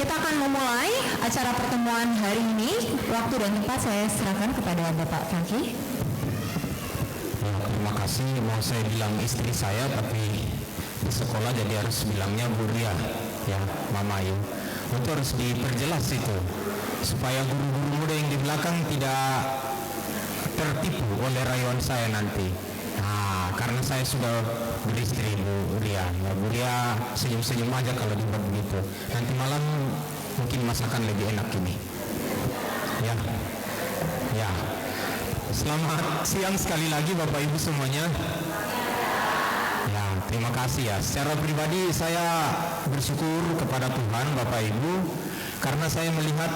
Kita akan memulai acara pertemuan hari ini. Waktu dan tempat saya serahkan kepada Bapak Franky. Ya, terima kasih. Mau saya bilang istri saya, tapi di sekolah jadi harus bilangnya Bu Ria, ya, Mama Ayu. Itu harus diperjelas itu, supaya guru-guru muda yang di belakang tidak tertipu oleh rayuan saya nanti. Nah, karena saya sudah beristri Bu Ria, ya, Bu Ria senyum-senyum aja kalau dibuat begitu. Nanti malam mungkin masakan lebih enak ini. Ya, ya. Selamat siang sekali lagi Bapak Ibu semuanya. Ya, terima kasih ya. Secara pribadi saya bersyukur kepada Tuhan Bapak Ibu, karena saya melihat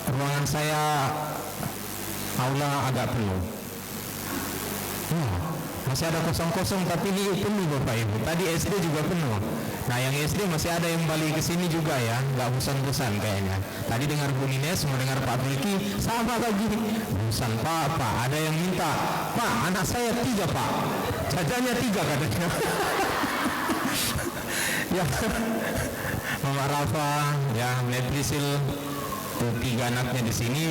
ruangan saya aula agak penuh. Ya, masih ada kosong-kosong, tapi ini penuh Bapak Ibu. Tadi SD juga penuh. Nah, yang SD masih ada yang balik ke sini juga ya, nggak bosan-bosan kayaknya. Tadi dengar Bu Nines, mau dengar Pak Bilki, sama lagi. Bosan Pak, ada yang minta, Pak, anak saya 3 Pak, jajannya 3 katanya. Ya, Mama Rafa, ya, Netrisil, tuh 3 anaknya di sini.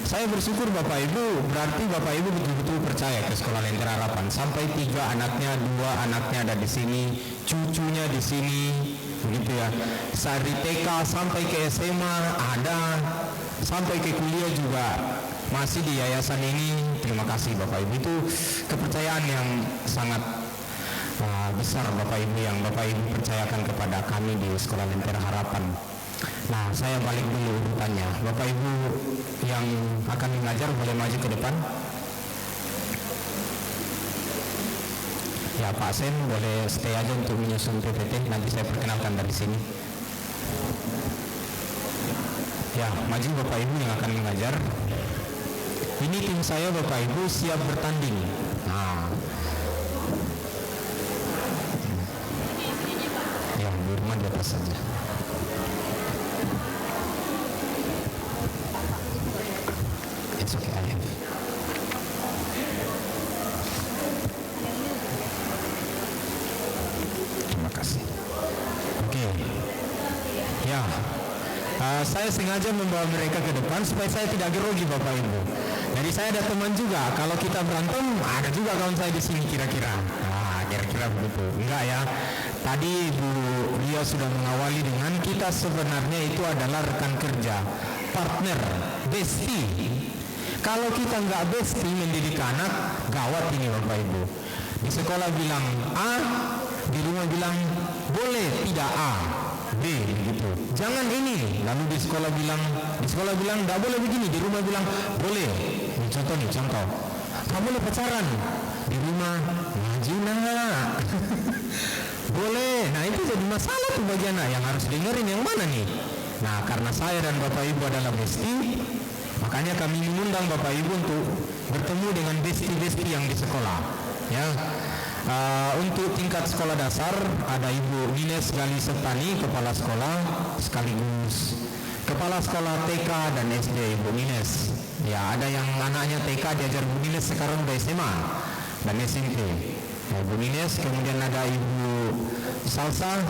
Saya bersyukur Bapak Ibu, berarti Bapak Ibu betul-betul percaya ke Sekolah Lentera Harapan. Sampai 3 anaknya, 2 anaknya ada di sini, cucunya di sini, begitu ya. Dari TK sampai ke SMA ada, sampai ke kuliah juga masih di yayasan ini. Terima kasih Bapak Ibu, itu kepercayaan yang sangat besar Bapak Ibu yang Bapak Ibu percayakan kepada kami di Sekolah Lentera Harapan. Nah, saya balik dulu urutannya. Bapak Ibu yang akan mengajar boleh maju ke depan. Ya, Pak Sen boleh stay aja untuk menyusun PPT. Nanti saya perkenalkan dari sini. Ya, maju Bapak Ibu yang akan mengajar. Ini tim saya Bapak Ibu siap bertanding. Nah, ya, di rumah di atas saja. It's okay, I have. Terima kasih. Oke. Ya, saya sengaja membawa mereka ke depan supaya saya tidak grogi Bapak Ibu. Jadi saya ada teman juga. Kalau kita berantem, ada juga kawan saya di sini kira-kira. Nah, kira-kira begitu. Enggak ya. Tadi Bu Ria sudah mengawali dengan kita sebenarnya itu adalah rekan kerja, partner, bestie. Kalau kita nggak bestie mendidik anak, gawat ini Bapak Ibu. Di sekolah bilang A, di rumah bilang boleh tidak A, B begitu. Jangan ini. Lalu di sekolah bilang nggak boleh begini, di rumah bilang boleh. Ini contoh. Kamu boleh pacaran, di rumah maju nak. Boleh. Nah, itu jadi masalah tuh bagian yang harus dengerin yang mana nih. Nah, karena saya dan Bapak Ibu adalah bestie, makanya kami mengundang Bapak Ibu untuk bertemu dengan bestie-bestie yang di sekolah. Ya, untuk tingkat sekolah dasar ada Ibu Nines Gali Septani, Kepala Sekolah, sekaligus Kepala Sekolah TK dan SD Ibu Nines. Ya, ada yang anaknya TK diajar Bu Nines sekarang udah SMA dan SMP. Ya, Bu Nines, kemudian ada Ibu Salsa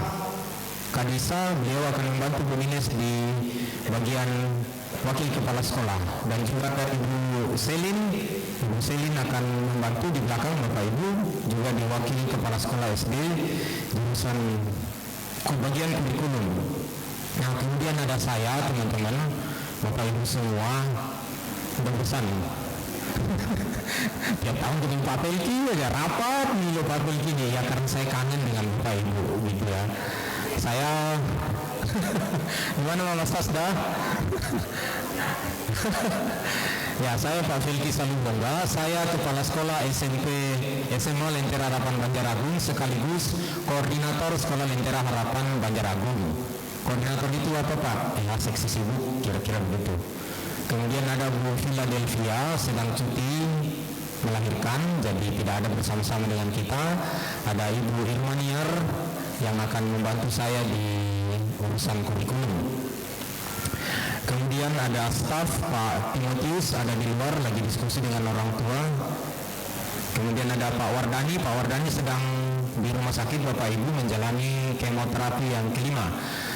Kadisa, beliau akan membantu Bu Nines di bagian wakil kepala sekolah, dan juga ada Ibu Selin akan membantu di belakang Bapak Ibu juga di wakil kepala sekolah SD jurusan bagian kurikulum. Nah, kemudian ada saya teman-teman Bapak Ibu semua udah pesan tiap tahun dengan Pak Pelki aja rapat nih Pak Pelki nih ya, karena saya kangen dengan Bapak Ibu gitu ya. Saya gimana Mama Sasda? Ya, saya Pak Filki Salubongga, saya Kepala Sekolah SMP SMA Lentera Harapan Banjaragung sekaligus Koordinator Sekolah Lentera Harapan Banjaragung. Koordinator itu apa Pak? Ya, seksi sibuk, kira-kira begitu. Kemudian ada Bu Philadelphia sedang cuti melahirkan, jadi tidak ada bersama-sama dengan kita. Ada Ibu Irmaniar yang akan membantu saya di urusan kurikulum. Kemudian ada staf Pak Timotius ada di luar lagi diskusi dengan orang tua. Kemudian ada Pak Wardani sedang di rumah sakit Bapak Ibu menjalani kemoterapi yang kelima.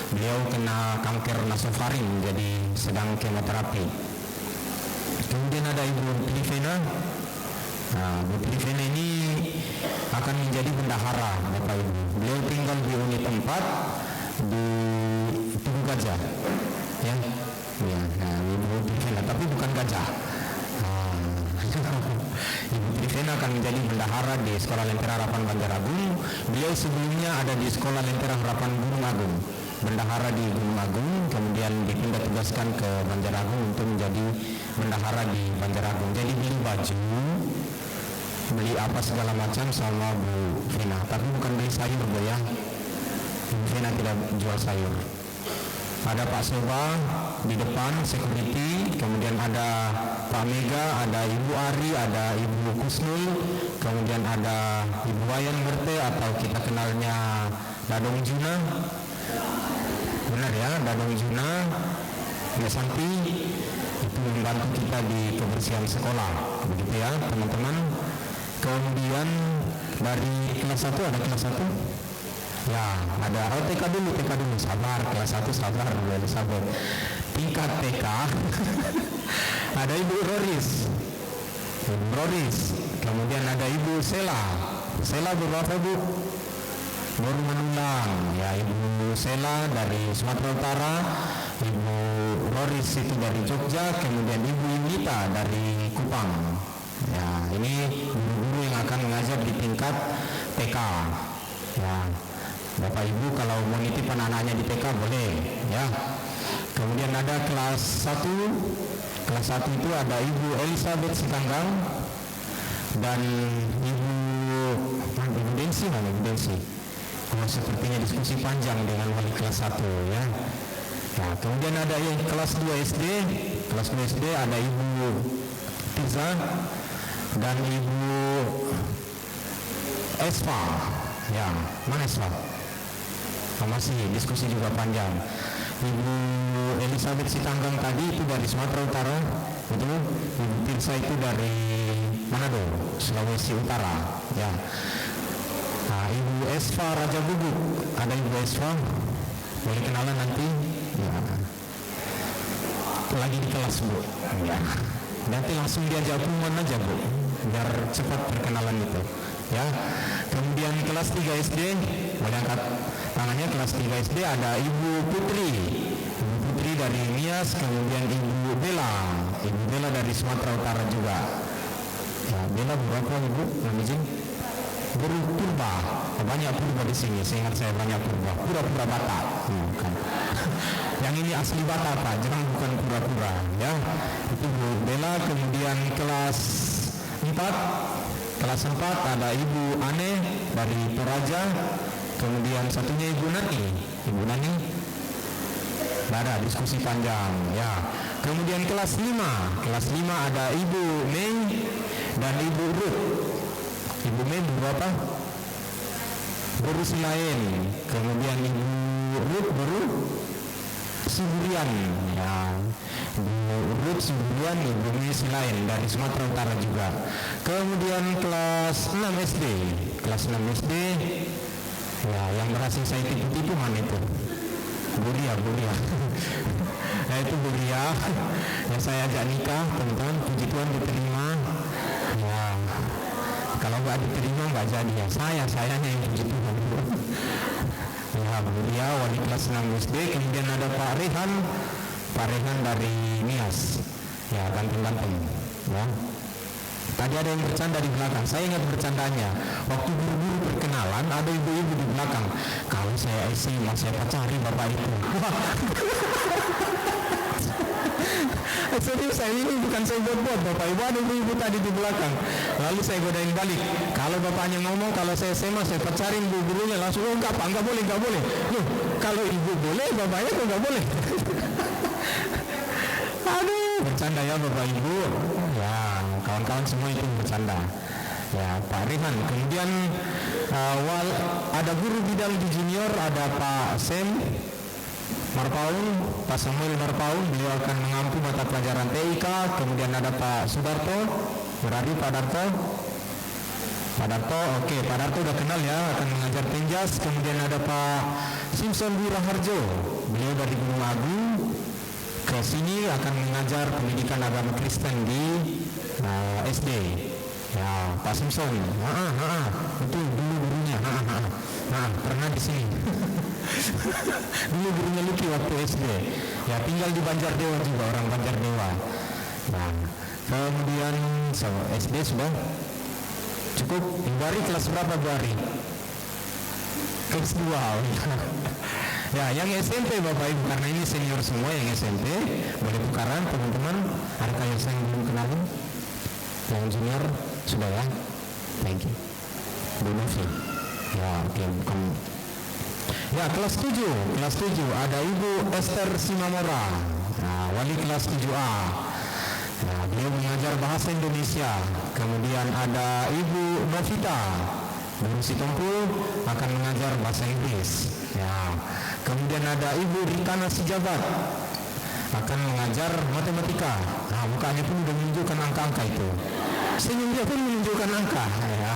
Beliau kena kanker nasofaring, jadi sedang kemoterapi. Kemudian ada Ibu Trivena. Nah, Bu Trivena ini akan menjadi bendahara, Bapak Ibu. Beliau tinggal di unit 4 di Tugu Gajah, ya. Ya, nah, Ibu Trivena, tapi bukan gajah. Ibu Trivena akan menjadi bendahara di Sekolah Lentera Harapan Banjaragung. Beliau sebelumnya ada di Sekolah Lentera Harapan Gunung Agung, bendahara di Gunung Agung, kemudian dipindah tugaskan ke Banjaragung untuk menjadi bendahara di Banjaragung. Jadi beli baju, beli apa segala macam sama Bu Vina, tapi bukan beli sayur, Bu, ya. Bu Vina tidak jual sayur. Ada Pak Soba di depan security, kemudian ada Pak Mega, ada Ibu Ari, ada Ibu Kusnul, kemudian ada Ibu Wayan Merte atau kita kenalnya Dadong Juna. Benar ya, Dadong Juna. Ya, Santi itu membantu kita di kebersihan sekolah, begitu ya teman-teman. Kemudian dari kelas 1 ada kelas 1. Ya, ada TK dulu, sabar, kelas 1 sabar, Bu Elizabeth. Tingkat TK ada Ibu Roris, kemudian ada Ibu Sela beberapa Bu baru menulang, ya. Ibu Sela dari Sumatera Utara, Ibu Roris itu dari Jogja, kemudian Ibu Yunita dari Kupang. Ya, ini guru-guru yang akan mengajar di tingkat TK. Ya, Bapak Ibu kalau mau nitip anak-anaknya di TK boleh, ya. Kemudian ada kelas 1. Kelas 1 itu ada Ibu Elizabeth Sitanggang dan Ibu Densi. Oh, sepertinya diskusi panjang dengan wali kelas 1, ya. Nah, kemudian ada yang kelas 2 SD. Kelas 2 SD ada Ibu Tiza dan Ibu Esfa. Ya, mana Esfa? Masih diskusi juga panjang. Ibu Elizabeth Sitanggang tadi itu dari Sumatera Utara, betul? Ibu Tirsa itu dari Manado, Sulawesi Utara, ya. Nah, Ibu Esfa Raja Bubuk, ada Ibu Esfa, boleh kenalan nanti, ya. Lagi di kelas, Bu, ya. Nanti langsung diajak pengumuman aja, Bu, biar cepat perkenalan itu, ya. Kemudian kelas 3 SD, boleh angkat tangannya. Kelas 3 SD ada Ibu Putri dari Nias, kemudian Ibu Bella dari Sumatera Utara juga. Ya, Bella berapa Ibu? Izin. Guru purba, banyak purba di sini. Seingat saya banyak purba. Pura-pura Batak. Bukan. Yang ini asli Batak, Pak. Jangan bukan pura-pura, ya. Itu Bu Bella. Kemudian kelas 4. Kelas 4 ada Ibu Ane dari Toraja. Kemudian satunya Ibu Nani. Ada diskusi panjang, ya. Kemudian kelas 5. Kelas 5 ada Ibu Mei dan Ibu Ruth. Ibu Mei berapa? Guru Silain. Kemudian Ibu Ruth guru Siburian, ya. Ibu Ruth Siburian, Ibu Mei Silain dari Sumatera Utara juga. Kemudian kelas 6 SD. Kelas 6 SD, ya, yang berhasil saya tipu-tipu mana itu? Buria. Nah, itu Buria yang saya ajak nikah, teman-teman. Puji Tuhan diterima. Ya, kalau nggak diterima nggak jadi, ya. Sayanya yang puji Tuhan. Ya, Buria wali kelas 6 SD. Kemudian ada Pak Rehan dari Nias. Ya, ganteng-ganteng, ya. Tadi ada yang bercanda di belakang, saya ingat bercandanya. Waktu guru-guru perkenalan, ada ibu-ibu di belakang. Kalau saya SMA, saya pacari bapak itu. Serius, saya ini bukan saya buat-buat, Bapak Ibu. Ada ibu-ibu tadi di belakang. Lalu saya godain balik. Kalau bapaknya ngomong, kalau saya SMA, saya pacarin gurunya. Langsung, oh enggak Pak, enggak boleh. Loh, kalau ibu boleh, bapaknya kok enggak boleh? Aduh, bercanda ya Bapak Ibu. Ya, kawan-kawan semua itu bercanda. Ya, Pak Rihan. Kemudian ada guru bidang di junior, ada Pak Sem Marpaun, Pak Samuel Marpaun, beliau akan mengampu mata pelajaran TIK. Kemudian ada Pak Sudarto, berarti Pak Darto. Pak Darto, oke, Pak Darto udah kenal ya, akan mengajar Penjas. Kemudian ada Pak Simpson Wiraharjo, beliau dari Gunung Agung. Ke sini akan mengajar pendidikan agama Kristen di SD. Ya, Pak Simpson, betul, dulu gurunya, pernah di sini. Dulu gurunya Luki waktu SD. Ya, tinggal di Banjardewa juga, orang Banjardewa. Nah, kemudian SD sudah cukup. Ibu Ari kelas berapa, Bu Ari? Kelas 2. Ya, yang SMP Bapak Ibu, karena ini senior semua yang SMP, boleh tukaran teman-teman. Adakah yang saya belum kenalin? Yang junior sudah ya? Thank you. Bu Novi. Ya, oke, bukan. Ya, kelas 7 ada Ibu Esther Simamora. Nah, wali kelas 7A. Nah, beliau mengajar bahasa Indonesia. Kemudian ada Ibu Novita, guru Sitompul, akan mengajar bahasa Inggris. Ya. Kemudian ada Ibu Rikana Sijabat, akan mengajar matematika. Nah, mukanya pun sudah menunjukkan angka-angka itu. Senyumnya pun menunjukkan angka. Ya.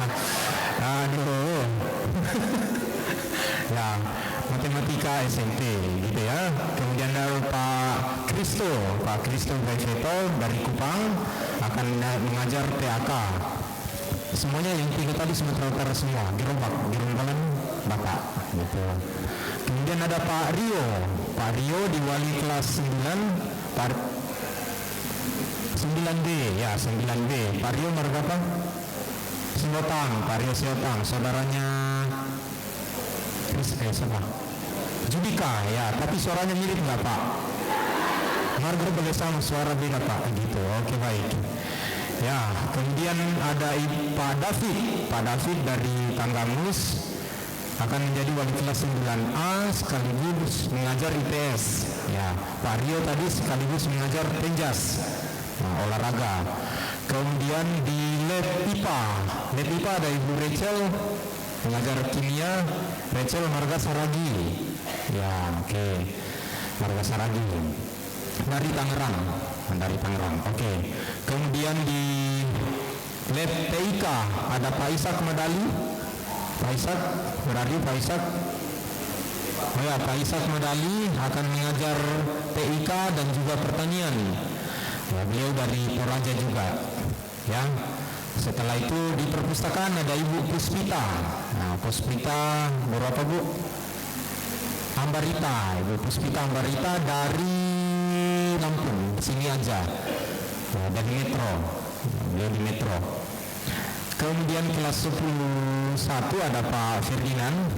Aduh. Ya, matematika SMP gitu ya. Kemudian ada Pak Kristo Bajeto dari Kupang, akan mengajar TAK. Semuanya yang 3 tadi Sumatera Utara semua, Gerombolan Bapak gitu. Kemudian ada Pak Rio di wali kelas 9B ya, 9B. Pak Rio marga apa? Pak Rio Siotang, saudaranya siapa? Judika ya, tapi suaranya mirip nggak Pak? Marga boleh sama, suara beda Pak, gitu. Oke, baik. Ya, kemudian ada Pak David dari Tanggamus, akan menjadi wali kelas 9A sekaligus mengajar IPS. Ya, Pak Rio tadi sekaligus mengajar Penjas, olahraga. Kemudian di lab IPA ada Ibu Rachel mengajar kimia, Rachel Marga Saragi. Ya, oke. Marga Saragi dari Tangerang. Oke. Kemudian di lab TIK ada Pak Ishak Madali. Pak Ishak Madali akan mengajar TIK dan juga pertanian. Ya, beliau dari Toraja juga. Ya. Setelah itu di perpustakaan ada Ibu Puspita. Nah, Puspita berapa Bu? Ibu Puspita Ambarita dari Lampung, sini aja. Nah, dari Metro. Beliau di Metro. Kemudian kelas 10-1 ada Pak Ferdinand.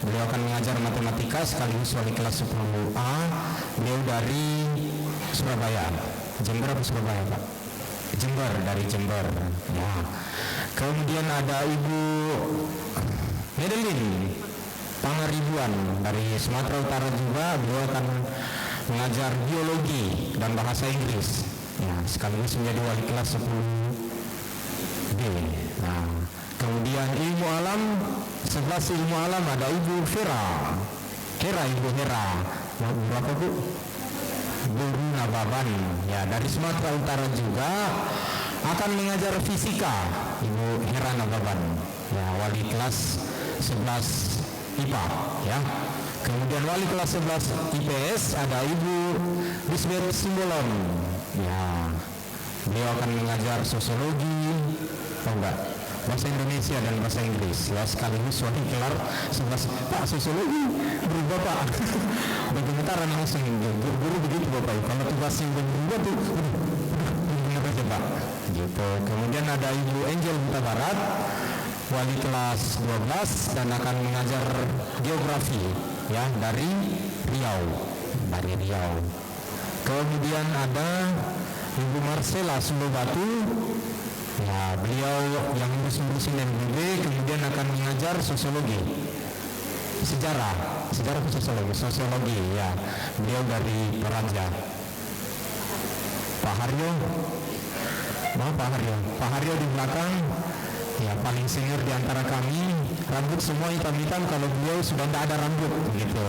Beliau akan mengajar matematika sekaligus wali kelas 10A. Beliau dari Surabaya. Jember apa Surabaya Pak? Dari Jember. Ya. Kemudian ada Ibu Medelin Pangaribuan dari Sumatera Utara juga. Beliau akan mengajar biologi dan bahasa Inggris. Ya, sekaligus menjadi wali kelas 10B. Nah, kemudian ilmu alam, 11 ilmu alam ada Ibu Ibu Hera. Berapa Bu? Guru Nababan, ya, dari Sumatera Utara juga akan mengajar fisika, Ibu Hera Nababan, ya, wali kelas 11 IPA, ya. Kemudian wali kelas 11 IPS ada Ibu Bisbet Simbolon, ya, beliau akan mengajar sosiologi, bahasa Indonesia dan bahasa Inggris, ya, sekaligus wali kelas 11. Pak, sosiologi berubah Pak. Bergemetaran langsung, guru begitu Bapak. Kalau tugasnya berubah tuh benar aja Pak, gitu. Kemudian ada Ibu Angel Buta Barat, wali kelas 12 dan akan mengajar geografi, ya, dari Riau. Kemudian ada Ibu Marcela Sulobatu. Ya, beliau yang ngurusin MBB, kemudian akan mengajar sosiologi, sejarah sosiologi, ya, beliau dari Toraja. Pak Haryo di belakang, ya, paling senior di antara kami, rambut semua hitam-hitam, kalau beliau sudah tidak ada rambut gitu,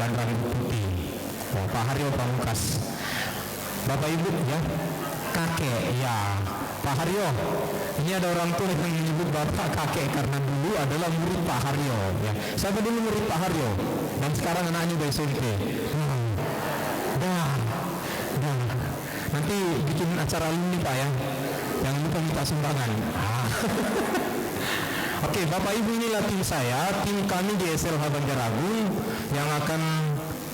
dan rambut putih. Ya, Pak Haryo Pamungkas. Bapak Ibu, ya, kakek, ya, Pak Haryo. Ini ada orang tua yang menyebut bapak kakek karena dulu adalah murid Pak Haryo. Ya. Siapa dulu murid Pak Haryo? Dan sekarang anaknya udah SMP. Nanti bikin acara alumni Pak ya. Jangan lupa minta sumbangan. Oke, Bapak Ibu, inilah tim saya, tim kami di SLH Banjaragung yang akan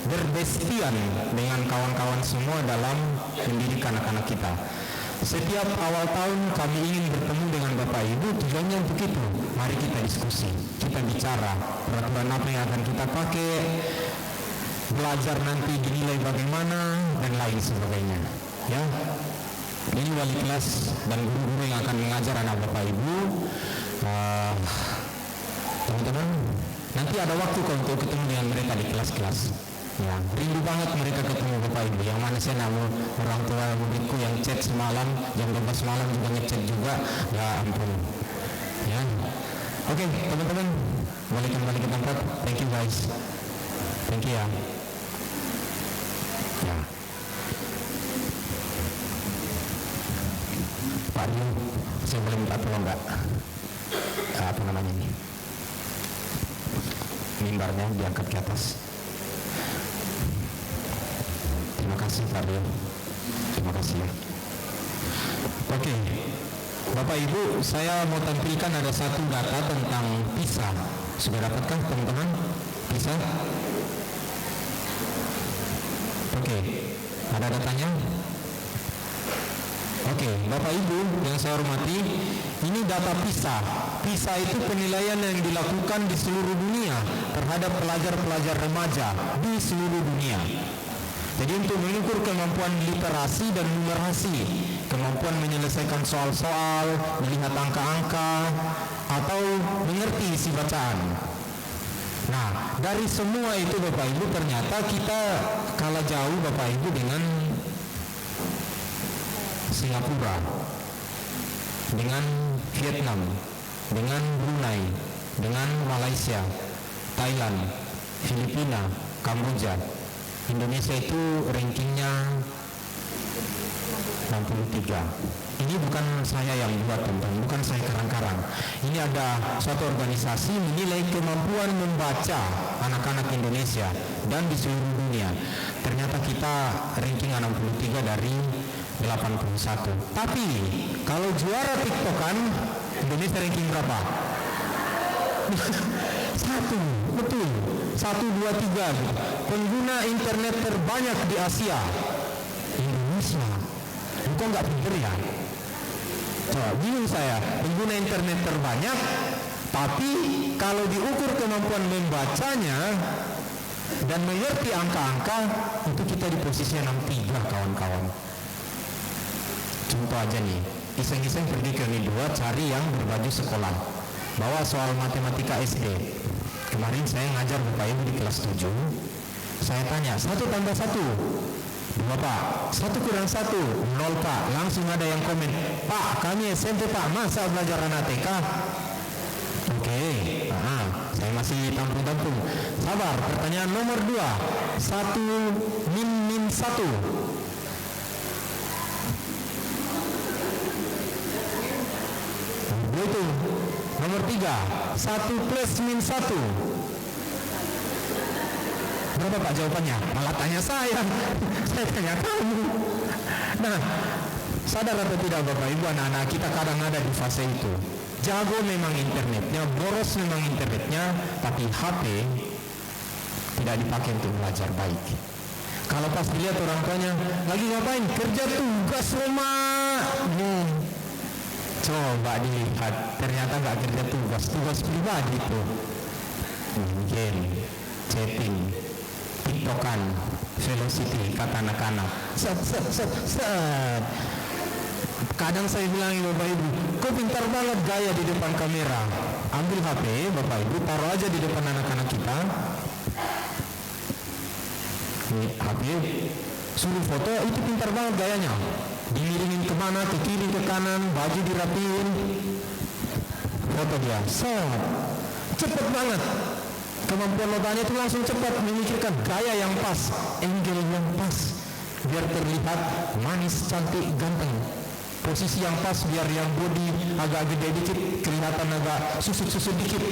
berbestian dengan kawan-kawan semua dalam mendidik anak-anak kita. Setiap awal tahun kami ingin bertemu dengan Bapak Ibu, tujuannya untuk itu. Mari kita diskusi, kita bicara peraturan apa yang akan kita pakai, belajar nanti dinilai bagaimana dan lain sebagainya. Ya, ini wali kelas dan guru-guru yang akan mengajar anak Bapak Ibu. Teman-teman, nanti ada waktu kok untuk ketemu dengan mereka di kelas-kelas. Ya, rindu banget mereka ketemu Bapak Ibu. Yang mana saya namu orang tua muridku yang chat semalam jam 12 malam juga ngechat juga. Ya ampun. Ya. Oke, teman-teman, boleh kembali ke tempat. Thank you guys. Thank you ya. Ya. Pak Dio, saya boleh minta tolong nggak? Apa namanya ini? Mimbarnya diangkat ke atas. Terima kasih Pak Rio. Terima kasih ya. Oke, Bapak Ibu, saya mau tampilkan ada satu data tentang PISA. Sudah dapatkah teman-teman PISA? Oke, ada datanya? Oke, Bapak Ibu yang saya hormati, ini data PISA. PISA itu penilaian yang dilakukan di seluruh dunia terhadap pelajar-pelajar remaja di seluruh dunia. Jadi untuk mengukur kemampuan literasi dan numerasi, kemampuan menyelesaikan soal-soal, melihat angka-angka, atau mengerti isi bacaan. Nah, dari semua itu Bapak Ibu ternyata kita kalah jauh Bapak Ibu dengan Singapura, dengan Vietnam, dengan Brunei, dengan Malaysia, Thailand, Filipina, Kamboja. Indonesia itu rankingnya 63. Ini bukan saya yang buat teman-teman, bukan saya karang-karang. Ini ada suatu organisasi menilai kemampuan membaca anak-anak Indonesia dan di seluruh dunia. Ternyata kita ranking 63 dari 81. Tapi kalau juara TikTokan, Indonesia ranking berapa? 1, betul. 1, 2, 3. Pengguna internet terbanyak di Asia, Indonesia. Kok nggak pinter ya? Coba bingung saya. Pengguna internet terbanyak, tapi kalau diukur kemampuan membacanya dan mengerti angka-angka, itu kita di posisi 63 kawan-kawan. Contoh aja nih, iseng-iseng pergi ke Uni 2 cari yang berbaju sekolah, bawa soal matematika SD. Kemarin saya ngajar Bapak Ibu di kelas 7. Saya tanya, 1 tambah 1 2 Pak, 1 kurang 1 0 Pak. Langsung ada yang komen, Pak kami SMP Pak, masa belajar anak TK? Oke, saya masih tampung-tampung. Sabar, pertanyaan nomor 2, 1 min 1. Itu nomor 3, 1 plus min 1. Berapa Pak jawabannya? Malah tanya saya tanya kamu. Nah, sadar atau tidak Bapak Ibu, anak-anak kita kadang ada di fase itu. Jago memang internetnya, boros memang internetnya, tapi HP tidak dipakai untuk belajar baik. Kalau pas dilihat orang tuanya lagi ngapain? Kerja tugas rumah. Coba dilihat, ternyata nggak kerja tugas pribadi tuh. Game, chatting, TikTokan, velocity, kata anak-anak. Set. Kadang saya bilang Bapak Ibu, kok pintar banget gaya di depan kamera. Ambil HP Bapak Ibu, taruh aja di depan anak-anak kita. Ini HP, suruh foto, itu pintar banget gayanya. Dimiringin kemana, ke kiri, ke kanan, baju dirapiin, foto dia, cepet banget. Kemampuan otaknya itu langsung cepat memikirkan gaya yang pas, angle yang pas, biar terlihat manis, cantik, ganteng. posisi yang pas biar yang body agak gede dikit, kelihatan agak susut-susut dikit.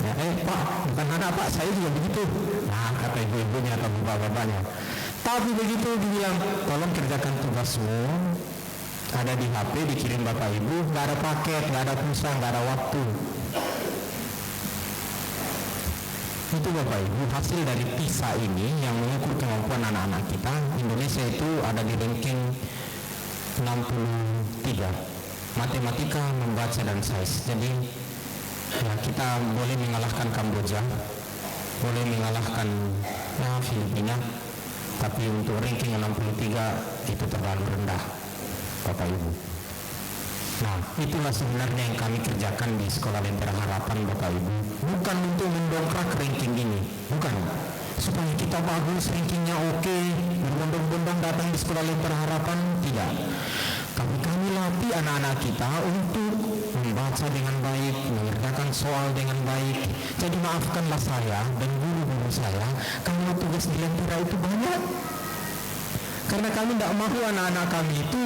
Ya, Pak, bukan anak Pak, saya juga begitu. Nah, kata ibu-ibunya atau bapak-bapaknya. Tapi begitu dibilang, tolong kerjakan tugasmu, ada di HP, dikirim bapak ibu, nggak ada paket, nggak ada pulsa, nggak ada waktu. Itu bapak ibu hasil dari PISA ini yang mengukur kemampuan anak-anak kita. Indonesia itu ada di ranking 63 matematika, membaca dan sains. Jadi ya, kita boleh mengalahkan Kamboja, boleh mengalahkan Filipina, tapi untuk ranking 63 itu terlalu rendah bapak ibu. Nah, itulah sebenarnya yang kami kerjakan di Sekolah Lentera Harapan bapak ibu. Bukan untuk mendongkrak ranking ini, bukan, supaya kita bagus, rankingnya oke, berbondong-bondong datang di Sekolah Lentera Harapan, tidak. Tapi kami latih anak-anak kita untuk membaca dengan baik, mengerjakan soal dengan baik. Jadi maafkanlah saya dan guru-guru saya kalau tugas di Lentera itu banyak, karena kami tidak mahu anak-anak kami itu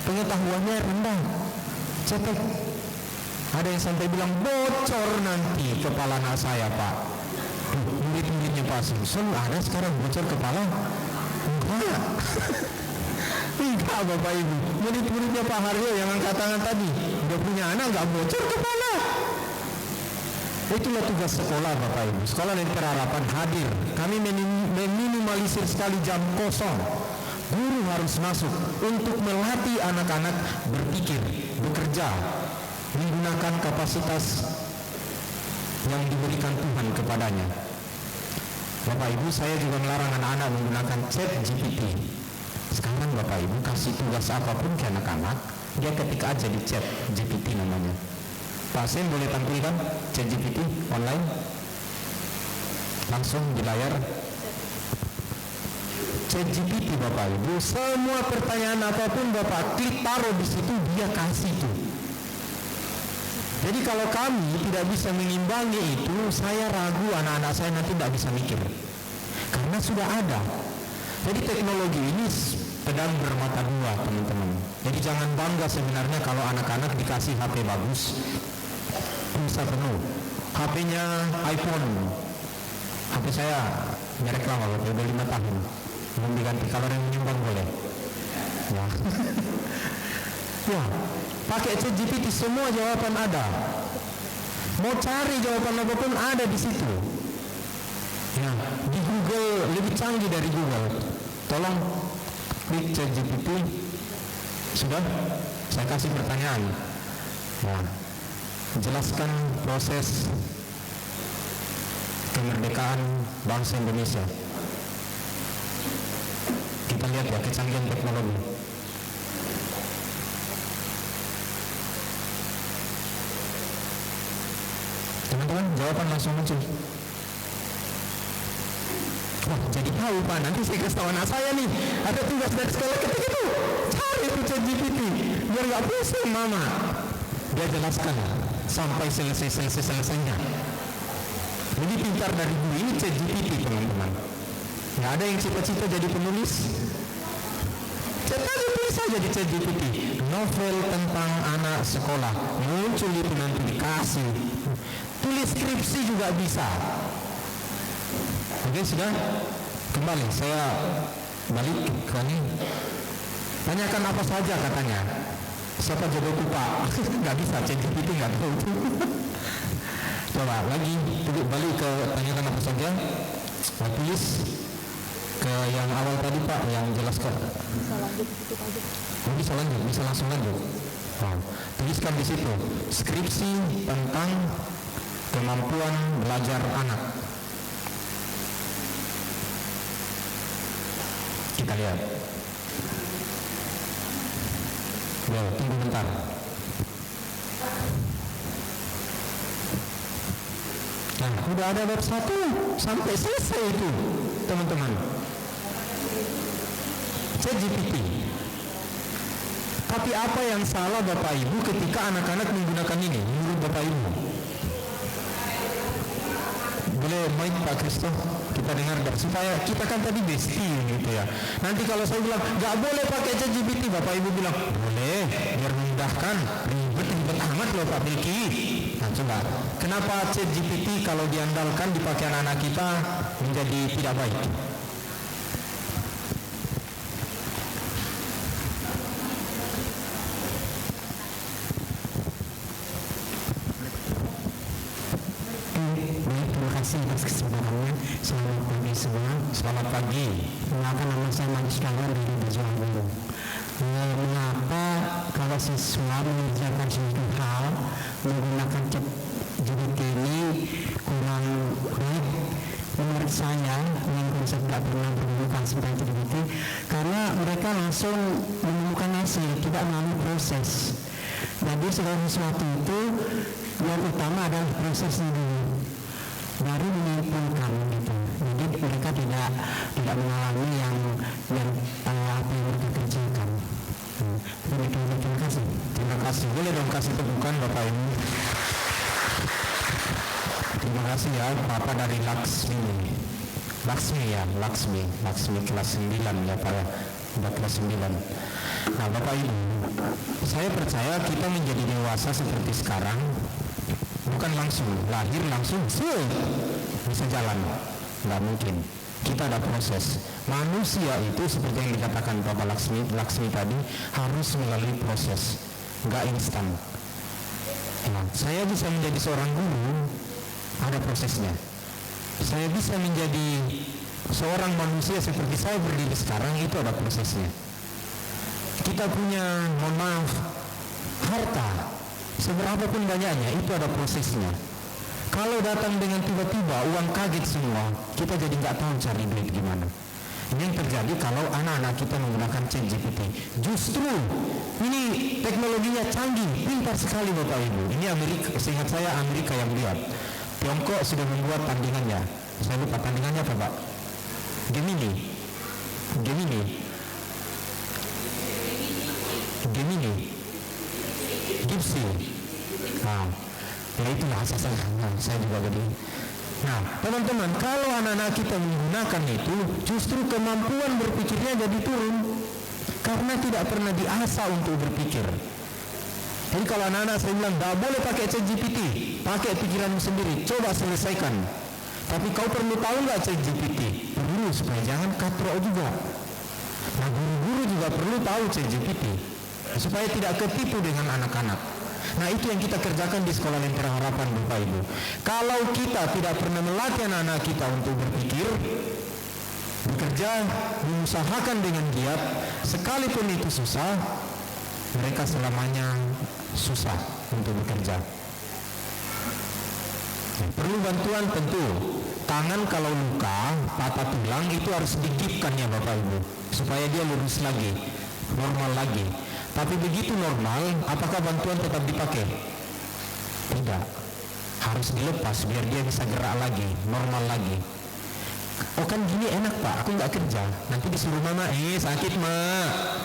pengetahuannya rendah, cetek. Ada yang sampai bilang bocor nanti kepala anak saya Pak. Murid-muridnya Pak Simpson ada sekarang bocor kepala? Enggak. Enggak bapak ibu. Murid-muridnya Pak Haryo yang angkat tangan tadi, udah punya anak nggak bocor kepala. Itulah tugas sekolah bapak ibu. Sekolah Lentera Harapan hadir. Kami meminimalisir sekali jam kosong. Guru harus masuk untuk melatih anak-anak berpikir, bekerja, menggunakan kapasitas yang diberikan Tuhan kepadanya. Bapak ibu, saya juga melarang anak-anak menggunakan chat GPT. Sekarang bapak ibu kasih tugas apapun ke anak-anak, dia ketik aja di chat GPT namanya. Pak Sen boleh tampilkan chat GPT online langsung di layar. Chat GPT bapak ibu, semua pertanyaan apapun bapak klik taruh di situ, dia kasih tuh. Jadi kalau kami tidak bisa mengimbangi itu, saya ragu anak-anak saya nanti tidak bisa mikir, karena sudah ada. Jadi teknologi ini pedang bermata dua teman-teman. Jadi jangan bangga sebenarnya kalau anak-anak dikasih HP bagus, bisa penuh. HP-nya iPhone, HP saya merek lama, udah 5 tahun. Belum diganti, kalau yang menyumbang boleh. Ya. Ya, pakai chat GPT semua jawaban ada. Mau cari jawaban apapun ada di situ. Ya, di Google lebih canggih dari Google. Tolong klik chat GPT. Sudah, saya kasih pertanyaan. Ya, jelaskan proses kemerdekaan bangsa Indonesia. Kita lihat ya kecanggihan teknologi. Teman-teman, jawaban langsung muncul. Wah, jadi tahu Pak, nanti saya kasih tahu anak saya nih, ada tugas dari sekolah ketik itu, cari itu chat GPT, biar gak pusing mama. Dia jelaskan sampai selesainya. Jadi pintar dari guru ini chat GPT teman-teman. Nggak ada yang cita-cita jadi penulis, chat aja bisa jadi chat GPT. Novel tentang anak sekolah muncul itu nanti dikasih. Tulis skripsi juga bisa. Oke, sudah kembali saya balik ke ini. Tanyakan apa saja katanya. Siapa jodohku Pak? Nggak bisa, chat GPT nggak tahu. Coba lagi balik ke tanyakan apa saja. Tulis ke yang awal tadi Pak, yang jelaskan. Bisa lanjut, bisa langsung lanjut. Tuliskan di situ skripsi tentang kemampuan belajar anak. Kita lihat. Ya, tunggu bentar. Nah, udah ada bab 1 sampai selesai itu, teman-teman. ChatGPT. Tapi apa yang salah Bapak Ibu ketika anak-anak menggunakan ini menurut Bapak Ibu? Boleh mic Pak Kristo? kita dengar supaya kita kan tadi bestie gitu ya. Nanti kalau saya bilang nggak boleh pakai ChatGPT, Bapak Ibu bilang boleh, biar memudahkan. Ribet amat loh Pak Bilki. Nah coba, kenapa ChatGPT kalau diandalkan dipakai anak-anak kita menjadi tidak baik? Terima kasih atas kesempatannya. Selamat pagi semua. Selamat pagi. Mengapa nama saya Majid Kawan dari Berjuang Guru? Mengapa kalau siswa mengerjakan suatu hal menggunakan ChatGPT ini kurang baik? Menurut saya, yang saya tidak pernah menggunakan seperti ChatGPT, karena mereka langsung menemukan hasil, tidak melalui proses. Jadi segala sesuatu itu yang utama adalah prosesnya dulu, baru menyimpulkan gitu. Jadi mereka tidak mengalami yang apa yang mereka kerjakan. Terima kasih. Terima kasih. Boleh dong kasih tepukan Bapak Ibu. Terima kasih ya Bapak dari Laksmi kelas 9 ya Pak ya. Udah kelas 9. Nah Bapak Ibu, saya percaya kita menjadi dewasa seperti sekarang bukan langsung lahir langsung bisa jalan, nggak mungkin. Kita ada proses. Manusia itu seperti yang dikatakan Bapak Laksmi tadi harus melalui proses, nggak instan. Nah, saya bisa menjadi seorang guru, ada prosesnya. Saya bisa menjadi seorang manusia seperti saya berdiri sekarang, itu ada prosesnya. Kita punya, mohon maaf, harta seberapa pun banyaknya, itu ada prosesnya. Kalau datang dengan tiba-tiba uang kaget semua, kita jadi nggak tahu cari duit gimana. Ini yang terjadi kalau anak-anak kita menggunakan ChatGPT. Justru ini teknologinya canggih, pintar sekali Bapak Ibu. Ini Amerika, seingat saya Amerika yang lihat. Tiongkok sudah membuat tandingannya. Saya lupa tandingannya apa Pak? Gemini, Gipsy. Nah, ya itu bahasa saya juga begini. Nah, teman-teman, kalau anak-anak kita menggunakan itu, justru kemampuan berpikirnya jadi turun karena tidak pernah diasah untuk berpikir. Jadi kalau anak-anak saya bilang, nggak boleh pakai ChatGPT, pakai pikiranmu sendiri, coba selesaikan. Tapi kau perlu tahu nggak ChatGPT? Perlu, supaya jangan katrok juga. Nah, guru-guru juga perlu tahu ChatGPT supaya tidak ketipu dengan anak-anak. Nah, itu yang kita kerjakan di Sekolah Lentera Harapan Bapak Ibu. Kalau kita tidak pernah melatih anak-anak kita untuk berpikir, bekerja, mengusahakan dengan giat, sekalipun itu susah, mereka selamanya susah untuk bekerja. Perlu bantuan tentu. Tangan kalau luka, patah tulang itu harus digipkan ya Bapak Ibu, supaya dia lurus lagi, normal lagi. Tapi begitu normal, apakah bantuan tetap dipakai? Tidak. Harus dilepas biar dia bisa gerak lagi, normal lagi. Oh kan gini enak Pak, aku nggak kerja. Nanti disuruh mama, sakit mak.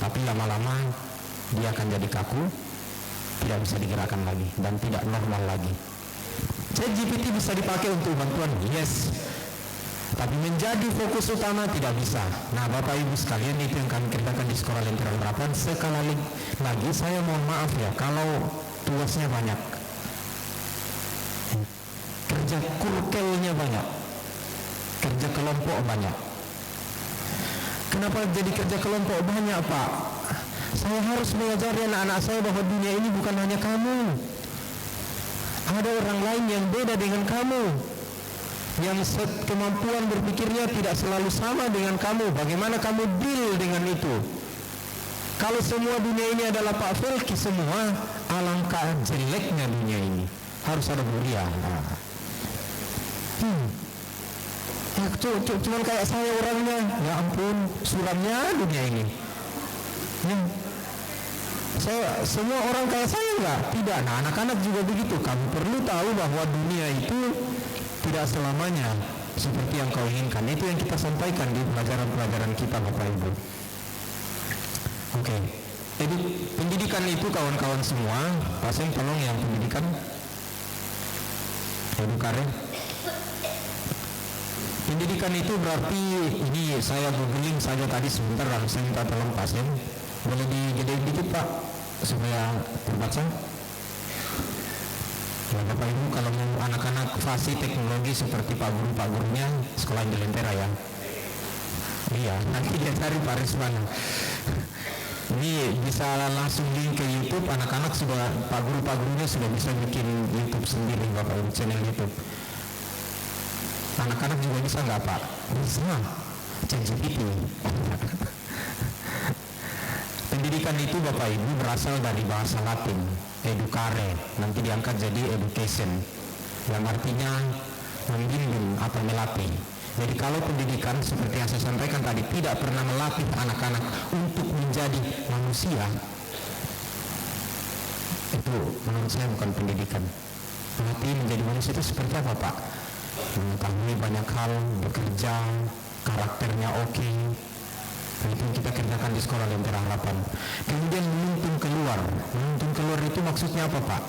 Tapi lama-lama dia akan jadi kaku, tidak bisa digerakkan lagi dan tidak normal lagi. ChatGPT bisa dipakai untuk bantuan, yes. Tapi menjadi fokus utama tidak bisa. Nah Bapak Ibu sekalian, itu yang kami kerjakan di Sekolah Lentera Harapan. Sekali lagi saya mohon maaf ya kalau tugasnya banyak, kerja kurkelnya banyak, kerja kelompok banyak. Kenapa jadi kerja kelompok banyak Pak? Saya harus mengajari anak-anak saya bahwa dunia ini bukan hanya kamu. Ada orang lain yang beda dengan kamu, yang kemampuan berpikirnya tidak selalu sama dengan kamu. Bagaimana kamu deal dengan itu? Kalau semua dunia ini adalah Pak Felki semua, alangkah jeleknya dunia ini. Harus ada mulia. Ya, cuman kayak saya orangnya, ya ampun, suramnya dunia ini. Semua orang kayak saya enggak? Tidak. Nah, anak-anak juga begitu. Kamu perlu tahu bahwa dunia itu tidak selamanya seperti yang kau inginkan. Itu yang kita sampaikan di pelajaran-pelajaran kita Bapak Ibu. Oke. Jadi pendidikan itu kawan-kawan semua, pasien tolong yang pendidikan. Ibu Karen. Pendidikan itu berarti, ini saya googling saja tadi sebentar, lalu saya minta tolong pasien. Boleh digedein dikit Pak, supaya terbaca. Ya Bapak Ibu, kalau mau anak-anak fasih teknologi seperti Pak gurunya, sekolah di Lentera ya. Iya, nanti dia cari Pak Rismana. Ini bisa langsung link ke YouTube, anak-anak sudah, Pak gurunya sudah bisa bikin YouTube sendiri Bapak Ibu, channel YouTube. Anak-anak juga bisa nggak Pak? Bisa, ChatGPT. Pendidikan itu Bapak Ibu berasal dari bahasa Latin, educare, nanti diangkat jadi education, yang artinya membimbing atau melatih. Jadi kalau pendidikan seperti yang saya sampaikan tadi tidak pernah melatih anak-anak untuk menjadi manusia, itu menurut saya bukan pendidikan. Melatih menjadi manusia itu seperti apa Pak? Mengetahui banyak hal, bekerja, karakternya oke. Itu yang kita kerjakan di sekolah Lentera Harapan. Kemudian menuntun keluar. Menuntun keluar itu maksudnya apa Pak?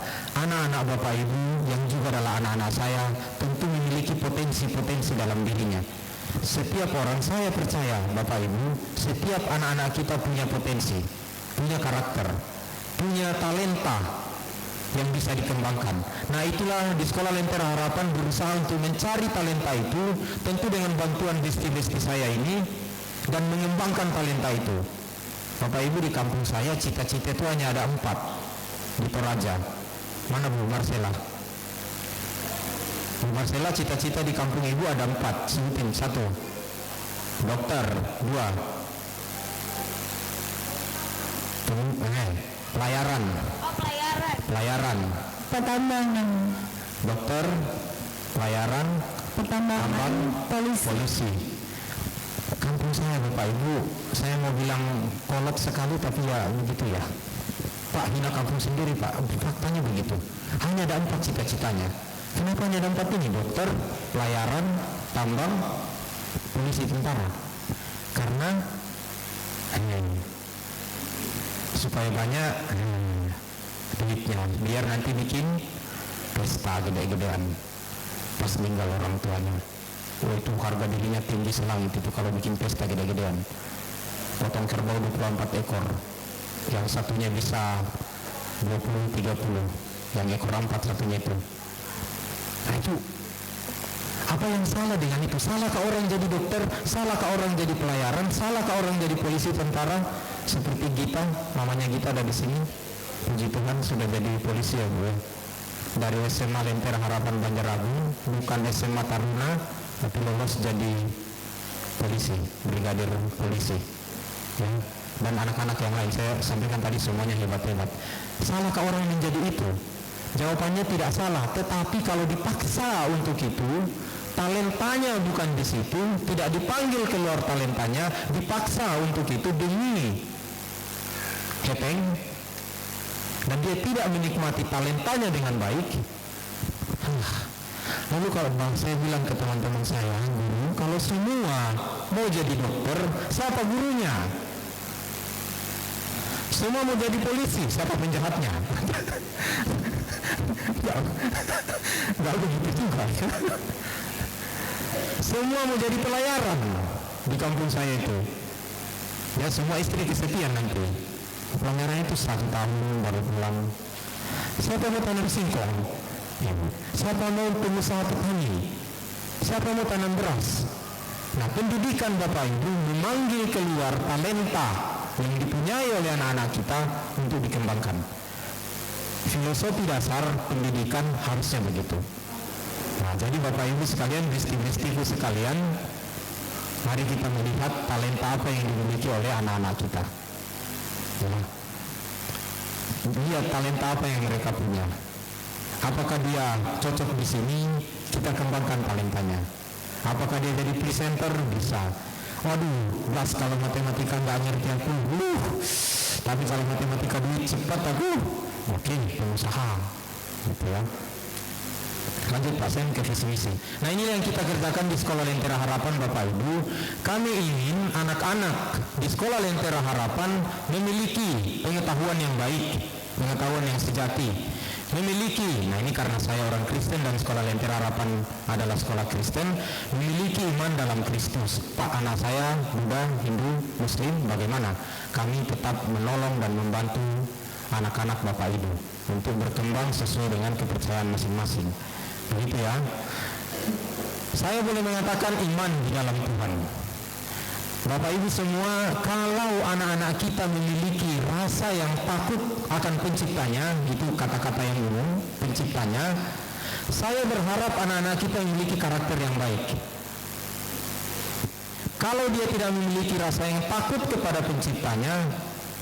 Anak-anak Bapak Ibu yang juga adalah anak-anak saya tentu memiliki potensi-potensi dalam dirinya. Setiap orang, saya percaya Bapak Ibu, setiap anak-anak kita punya potensi, punya karakter, punya talenta yang bisa dikembangkan. Nah itulah di sekolah Lentera Harapan berusaha untuk mencari talenta itu, tentu dengan bantuan desti-desti saya ini, dan mengembangkan talenta itu. Bapak Ibu, di kampung saya cita-cita itu hanya ada 4 di Toraja. Mana Bu Marcella? Bu Marcella, cita-cita di kampung Ibu ada 4. Sebutin. 1 dokter, 2 pelayaran. Pelayaran. Pertambangan. Dokter, pelayaran, Pertambangan, polisi. Kampung saya Bapak Ibu, saya mau bilang kolot sekali tapi ya begitu ya Pak, hina kampung sendiri Pak, faktanya begitu. Hanya ada 4 cita-citanya. Kenapa hanya ada 4 ini? Dokter, pelayaran, tambang, polisi, tentara. Karena supaya banyak duitnya, biar nanti bikin pesta gede-gedean pas meninggal orang tuanya. Oh itu harga dirinya tinggi selangit itu kalau bikin pesta gede-gedean. Potong kerbau 24 ekor, yang satunya bisa 20-30, yang ekor 4 satunya itu. Nah itu apa yang salah dengan itu? Salahkah orang jadi dokter? Salahkah orang jadi pelayaran? Salahkah orang jadi polisi, tentara? Seperti Gita, mamanya Gita ada di sini. Puji Tuhan sudah jadi polisi ya Bu. Dari SMA Lentera Harapan Banjaragung, bukan SMA Taruna, tapi lolos jadi polisi, brigadir polisi ya. Dan anak-anak yang lain saya sampaikan tadi semuanya hebat-hebat. Salahkah orang menjadi itu? Jawabannya tidak salah, tetapi kalau dipaksa untuk itu, talentanya bukan di situ, tidak dipanggil keluar talentanya, dipaksa untuk itu demi kepeng, dan dia tidak menikmati talentanya dengan baik. Lalu kalau saya bilang ke teman-teman saya, guru, kalau semua mau jadi dokter, siapa gurunya? Semua mau jadi polisi, siapa penjahatnya? Gak begitu juga. Semua mau jadi pelayaran di kampung saya itu. Ya semua istri kesepian nanti. Pelayaran itu 1 tahun baru pulang. Siapa mau tanam singkong? Siapa mau pengusaha petani? Siapa mau tanam beras? Nah pendidikan Bapak Ibu memanggil keluar talenta yang dipunyai oleh anak-anak kita untuk dikembangkan. Filosofi dasar pendidikan harusnya begitu. Nah jadi Bapak Ibu sekalian, besti-bestiku sekalian, mari kita melihat talenta apa yang dimiliki oleh anak-anak kita ya. Lihat talenta apa yang mereka punya. Apakah dia cocok di sini, kita kembangkan talentanya. Apakah dia jadi presenter? Bisa. Waduh, Blas kalau matematika nggak ngerti aku, tapi kalau matematika duit cepat aku, oke, pengusaha, gitu ya. Lanjut Pak, saya ke visi misi. Nah ini yang kita kerjakan di Sekolah Lentera Harapan Bapak Ibu. Kami ingin anak-anak di Sekolah Lentera Harapan memiliki pengetahuan yang baik, pengetahuan yang sejati, memiliki, nah ini karena saya orang Kristen dan sekolah Lentera Harapan adalah sekolah Kristen, memiliki iman dalam Kristus. Pak, anak saya Buddha, Hindu, Muslim, bagaimana? Kami tetap menolong dan membantu anak-anak Bapak Ibu untuk berkembang sesuai dengan kepercayaan masing-masing. Begitu ya. Saya boleh mengatakan iman di dalam Tuhan. Bapak Ibu semua, kalau anak-anak kita memiliki rasa yang takut akan penciptanya, itu kata-kata yang umum, penciptanya, saya berharap anak-anak kita memiliki karakter yang baik. Kalau dia tidak memiliki rasa yang takut kepada penciptanya,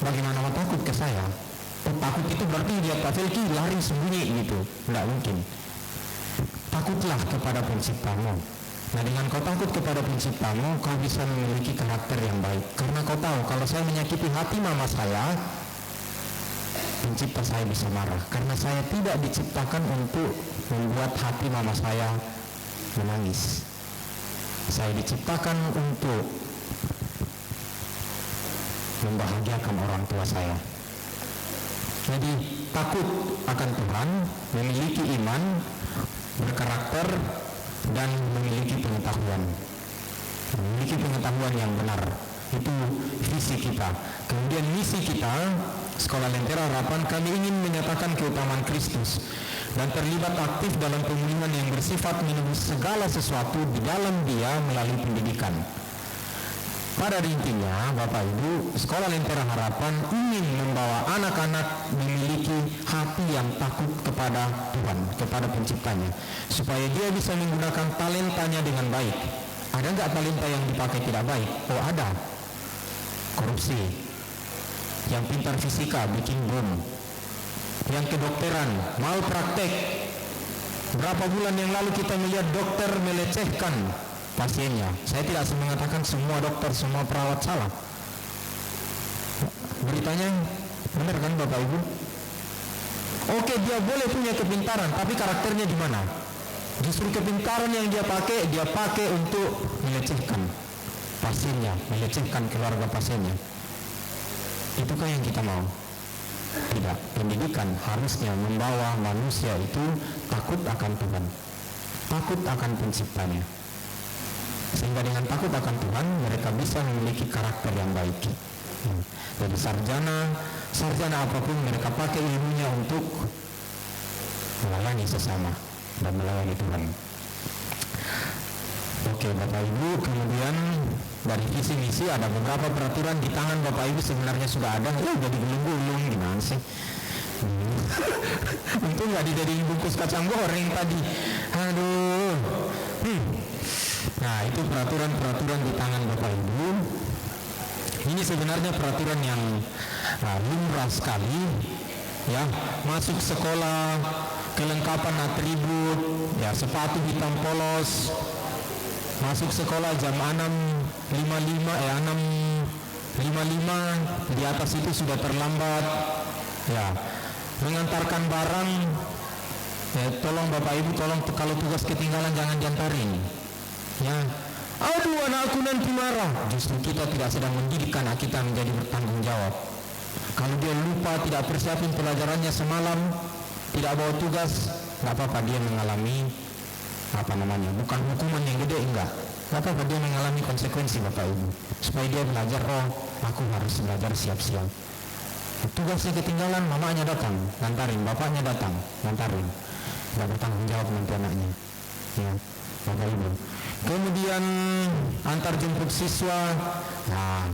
bagaimana mau takut ke saya? Takut itu berarti dia tafelki lari sembunyi gitu, tidak mungkin. Takutlah kepada penciptamu. Nah, dengan kau takut kepada penciptamu, kau bisa memiliki karakter yang baik. Karena kau tahu, kalau saya menyakiti hati mama saya, pencipta saya bisa marah. Karena saya tidak diciptakan untuk membuat hati mama saya menangis. Saya diciptakan untuk membahagiakan orang tua saya. Jadi, takut akan Tuhan, memiliki iman, berkarakter, dan memiliki pengetahuan yang benar. Itu visi kita. Kemudian misi kita, Sekolah Lentera Harapan, kami ingin menyatakan keutamaan Kristus dan terlibat aktif dalam pemulihan yang bersifat menembus segala sesuatu di dalam Dia melalui pendidikan. Pada intinya, Bapak Ibu, Sekolah Lentera Harapan ingin membawa anak-anak memiliki hati yang takut kepada Tuhan, kepada penciptanya, supaya dia bisa menggunakan talentanya dengan baik. Ada nggak talenta yang dipakai tidak baik? Oh, ada. Korupsi. Yang pintar fisika, bikin bom. Yang kedokteran, mau praktek. Berapa bulan yang lalu kita melihat dokter melecehkan pasiennya. Saya tidak mengatakan semua dokter, semua perawat salah. Beritanya benar kan Bapak Ibu? Oke, dia boleh punya kepintaran, tapi karakternya di mana? Justru kepintaran yang dia pakai untuk melecehkan pasiennya, melecehkan keluarga pasiennya. Itukah yang kita mau? Tidak. Pendidikan harusnya membawa manusia itu takut akan Tuhan, takut akan penciptanya. Sehingga dengan takut akan Tuhan, mereka bisa memiliki karakter yang baik. Jadi sarjana apapun mereka pakai ilmunya untuk melayani sesama dan melayani Tuhan. Oke Bapak Ibu, kemudian dari visi misi ada beberapa peraturan di tangan Bapak Ibu sebenarnya sudah ada. Ya udah digulung-gulung, gimana sih? Untung nggak dijadiin bungkus kacang goreng tadi. Aduh. Nah, itu peraturan-peraturan di tangan Bapak Ibu. Ini sebenarnya peraturan yang lumrah sekali, ya. Masuk sekolah, kelengkapan atribut, ya, sepatu hitam polos. Masuk sekolah jam 6.55, di atas itu sudah terlambat, ya. Mengantarkan barang, ya, tolong Bapak Ibu, tolong kalau tugas ketinggalan jangan diantarin. Ya, aduh anakku nanti marah. Justru kita tidak sedang mendidik anak kita menjadi bertanggung jawab. Kalau dia lupa, tidak persiapin pelajarannya semalam, tidak bawa tugas, nggak apa-apa, dia mengalami bukan hukuman yang gede, enggak apa-apa, dia mengalami konsekuensi Bapak Ibu, supaya dia belajar, oh aku harus belajar siap-siap. Tugasnya ketinggalan, mamanya datang ngantarin, bapaknya datang ngantarin, nggak bertanggung jawab nanti anaknya, ya Bapak Ibu. Kemudian antar jemput siswa, nah